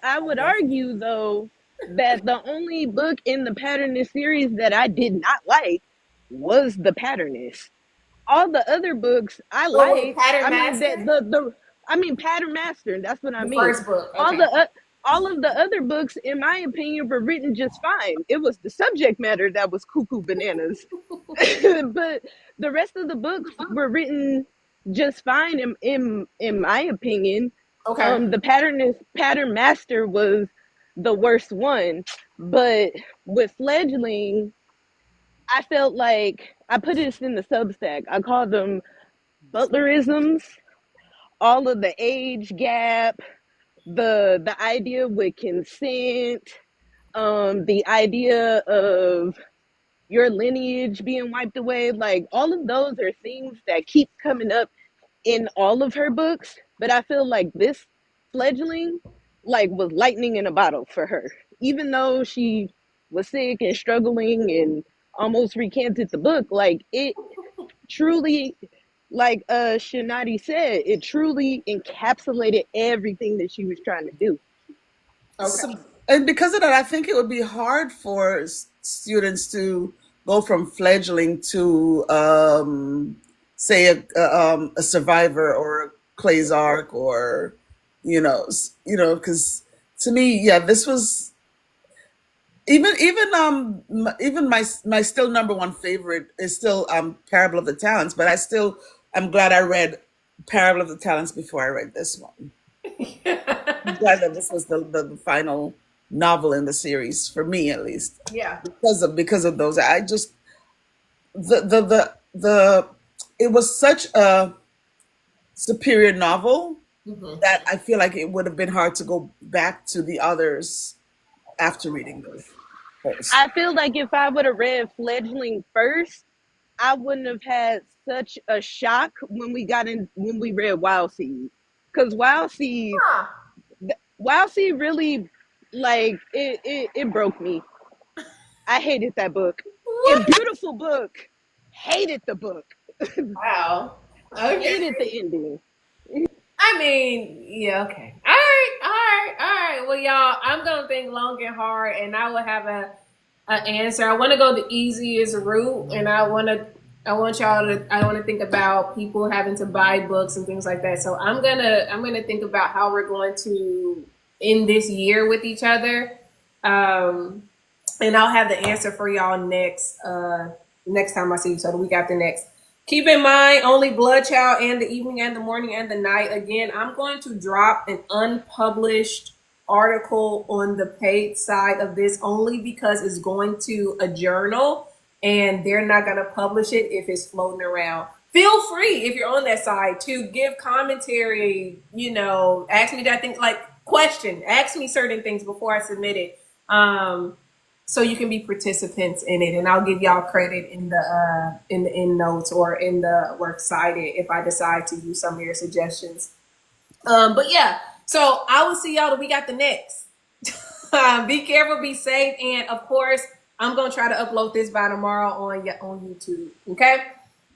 I would argue though that the only book in the patternist series that I did not like was the patternist. All the other books I like. I mean Pattern Master. That's what I mean. First book. Okay. All of the other books, in my opinion, were written just fine. It was the subject matter that was cuckoo bananas, but the rest of the books were written just fine. In my opinion, okay. The Pattern Master was the worst one, but with Fledgling, I felt like I put this in the Substack. I called them Butlerisms. All of the age gap, the idea with consent, the idea of your lineage being wiped away, like all of those are things that keep coming up in all of her books. But I feel like this Fledgling, like, was lightning in a bottle for her. Even though she was sick and struggling and almost recanted the book, like it truly, like Shanati said, it truly encapsulated everything that she was trying to do. Okay. So, and because of that, I think it would be hard for students to go from Fledgling to, say, a Survivor or a Clay's Arc, or because to me, yeah, this was even my still number one favorite is still Parable of the Talents, but I'm glad I read Parable of the Talents before I read this one. I'm glad that this was the final novel in the series for me, at least. Yeah. Because of those, I just the it was such a superior novel that I feel like it would have been hard to go back to the others after reading those first. I feel like if I would have read Fledgling first, I wouldn't have had such a shock when we read Wild Seed, because Wild Seed really, like, it broke me. I hated that book. A beautiful book. Hated the book. Wow. Okay. Hated the ending. I mean, yeah, okay. All right. Well, y'all, I'm gonna think long and hard, and I will have an answer. I want to go the easiest route, and I want to think about people having to buy books and things like that. So I'm gonna think about how we're going to end this year with each other, and I'll have the answer for y'all next time I see you. So the week after next. Keep in mind, only Bloodchild and the evening and the morning and the night. Again, I'm going to drop an unpublished article on the paid side of this only because it's going to a journal and they're not going to publish it if it's floating around. Feel free, if you're on that side, to give commentary, ask me that thing, like ask me certain things before I submit it. So you can be participants in it, and I'll give y'all credit in the end notes or in the works cited if I decide to use some of your suggestions. But yeah, so I will see y'all the week after next. Be careful, be safe, and of course, I'm gonna try to upload this by tomorrow on YouTube. Okay.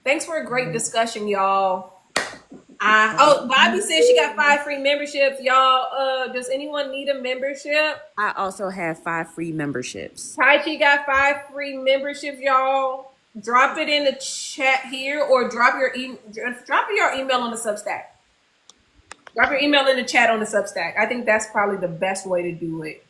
Thanks for a great discussion, y'all. Bobby said she got 5 free memberships. Y'all, does anyone need a membership? I also have 5 free memberships. Taichi got 5 free memberships, y'all. Drop it in the chat here, or drop your email on the Substack. Drop your email in the chat on the Substack. I think that's probably the best way to do it,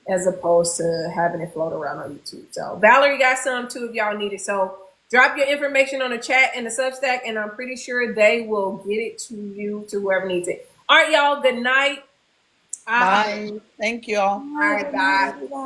as opposed to having it float around on YouTube. So Valerie got some too if y'all need it. So drop your information on the chat and the Substack, and I'm pretty sure they will get it to you, to whoever needs it. All right, y'all. Good night. Bye. Thank you all. All right, bye.